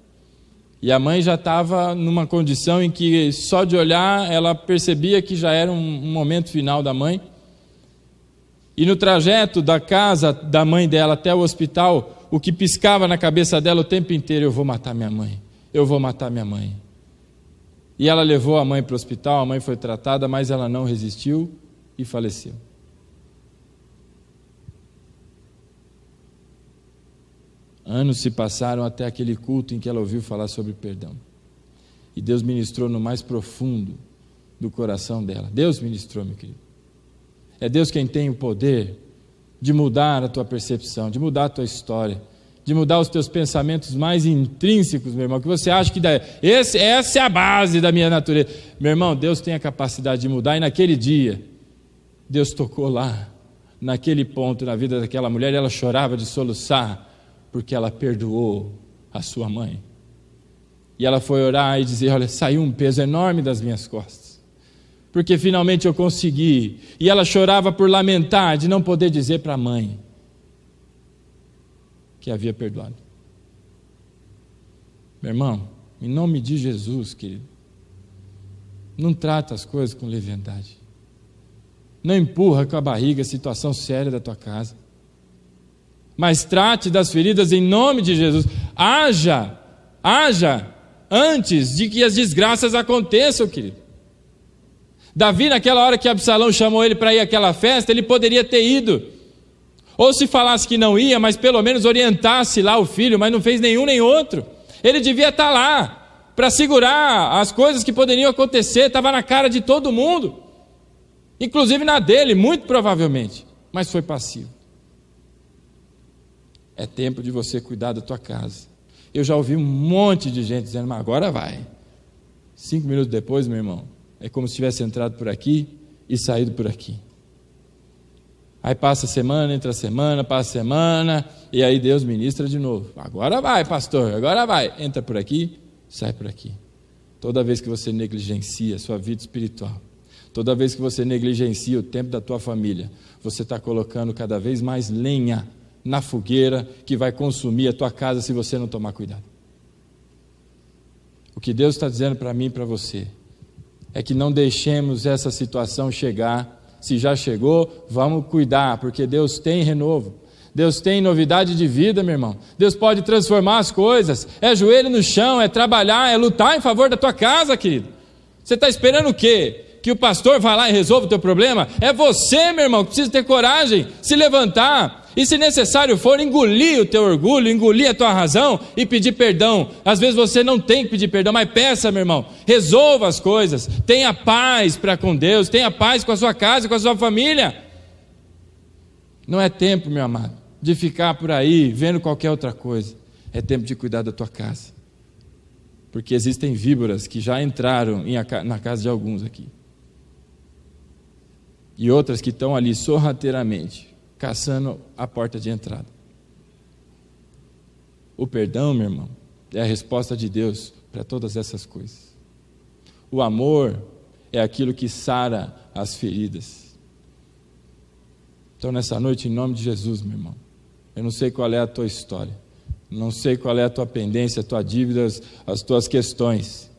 E a mãe já estava numa condição em que só de olhar ela percebia que já era um momento final da mãe. E no trajeto da casa da mãe dela até o hospital, o que piscava na cabeça dela o tempo inteiro: eu vou matar minha mãe, eu vou matar minha mãe. E ela levou a mãe para o hospital, a mãe foi tratada, mas ela não resistiu e faleceu. Anos se passaram até aquele culto em que ela ouviu falar sobre perdão. E Deus ministrou no mais profundo do coração dela. Deus ministrou, meu querido. É Deus quem tem o poder de mudar a tua percepção, de mudar a tua história, de mudar os teus pensamentos mais intrínsecos, meu irmão, que você acha que essa é a base da minha natureza. Meu irmão, Deus tem a capacidade de mudar, e naquele dia, Deus tocou lá, naquele ponto na vida daquela mulher, e ela chorava de soluçar, porque ela perdoou a sua mãe. E ela foi orar e dizer: olha, saiu um peso enorme das minhas costas, porque finalmente eu consegui. E ela chorava por lamentar de não poder dizer para a mãe. que havia perdoado. Meu irmão, em nome de Jesus, querido, não trata as coisas com leviandade. Não empurra com a barriga a situação séria da tua casa. Mas trate das feridas em nome de Jesus. Haja antes de que as desgraças aconteçam, querido. Davi, naquela hora que Absalão chamou ele para ir àquela festa, ele poderia ter ido. Ou se falasse que não ia, mas pelo menos orientasse lá o filho, mas não fez nenhum nem outro. Ele devia estar lá para segurar as coisas que poderiam acontecer. Estava na cara de todo mundo, inclusive na dele, muito provavelmente, mas foi passivo. É tempo de você cuidar da tua casa. Eu já ouvi um monte de gente dizendo, mas agora vai. 5 minutos depois, meu irmão, é como se tivesse entrado por aqui e saído por aqui. Aí passa semana, entra semana, passa semana, e aí Deus ministra de novo. Agora vai, pastor, agora vai. Entra por aqui, sai por aqui. Toda vez que você negligencia a sua vida espiritual, toda vez que você negligencia o tempo da tua família, você está colocando cada vez mais lenha na fogueira que vai consumir a tua casa se você não tomar cuidado. O que Deus está dizendo para mim e para você é que não deixemos essa situação chegar. Se já chegou, vamos cuidar, porque Deus tem renovo, Deus tem novidade de vida, meu irmão. Deus pode transformar as coisas. É joelho no chão, é trabalhar, é lutar em favor da tua casa, querido. Você está esperando o quê? Que o pastor vá lá e resolva o teu problema? É você, meu irmão, que precisa ter coragem, se levantar e, se necessário for, engolir o teu orgulho, engolir a tua razão e pedir perdão. Às vezes você não tem que pedir perdão, mas peça, meu irmão, resolva as coisas, tenha paz para com Deus, tenha paz com a sua casa, com a sua família. Não é tempo, meu amado, de ficar por aí vendo qualquer outra coisa. É tempo de cuidar da tua casa, porque existem víboras que já entraram na casa de alguns aqui, e outras que estão ali sorrateiramente caçando a porta de entrada. O perdão, meu irmão, é a resposta de Deus para todas essas coisas. O amor é aquilo que sara as feridas. Então, nessa noite, em nome de Jesus, meu irmão, eu não sei qual é a tua história, não sei qual é a tua pendência, a tua dívida, as tuas questões.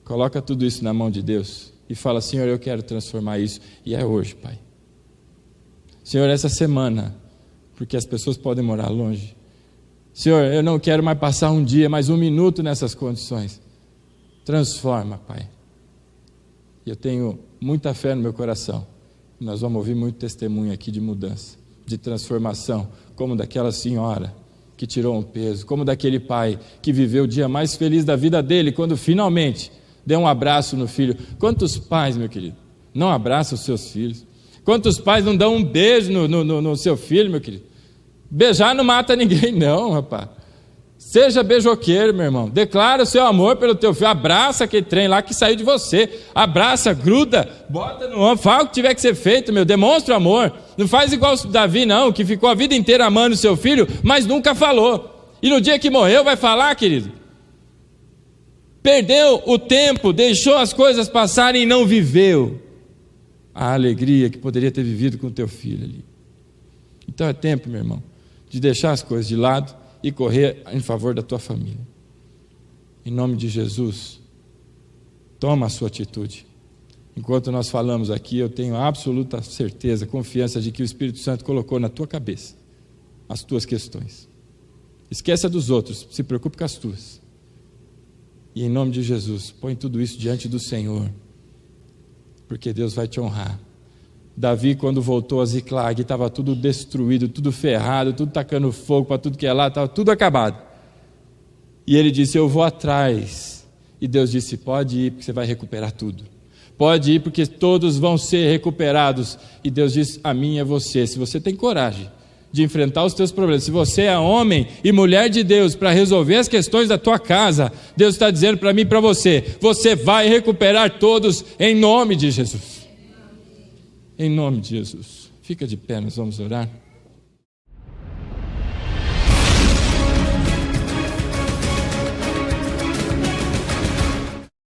Coloca tudo isso na mão de Deus e fala, Senhor, eu quero transformar isso, e é hoje, Pai. Senhor, essa semana, porque as pessoas podem morar longe. Senhor, eu não quero mais passar um dia, mais 1 minuto nessas condições. Transforma, Pai. E eu tenho muita fé no meu coração. Nós vamos ouvir muito testemunho aqui de mudança, de transformação, como daquela senhora que tirou um peso, como daquele pai que viveu o dia mais feliz da vida dele, quando finalmente deu um abraço no filho. Quantos pais, meu querido, não abraçam os seus filhos? Quantos pais não dão um beijo no seu filho, meu querido? Beijar não mata ninguém não, rapaz. Seja beijoqueiro, meu irmão. Declara o seu amor pelo teu filho. Abraça aquele trem lá que saiu de você. Abraça, gruda, bota no ombro. Fala o que tiver que ser feito, meu. Demonstra o amor. Não faz igual o Davi, não, que ficou a vida inteira amando o seu filho, mas nunca falou. E no dia que morreu vai falar, querido. Perdeu o tempo, deixou as coisas passarem e não viveu a alegria que poderia ter vivido com o teu filho ali. Então é tempo, meu irmão, de deixar as coisas de lado e correr em favor da tua família. Em nome de Jesus, toma a sua atitude. Enquanto nós falamos aqui, eu tenho absoluta certeza, confiança de que o Espírito Santo colocou na tua cabeça as tuas questões. Esqueça dos outros, se preocupe com as tuas. E em nome de Jesus, põe tudo isso diante do Senhor, porque Deus vai te honrar. Davi, quando voltou a Ziclag, estava tudo destruído, tudo ferrado, tudo tacando fogo para tudo que é lá, estava tudo acabado. E ele disse, eu vou atrás. E Deus disse, pode ir, porque você vai recuperar tudo. Pode ir, porque todos vão ser recuperados. E Deus disse, a mim é você. Se você tem coragem de enfrentar os teus problemas, se você é homem e mulher de Deus para resolver as questões da tua casa, Deus está dizendo para mim e para você, você vai recuperar todos em nome de Jesus. Em nome de Jesus. Fica de pé, nós vamos orar.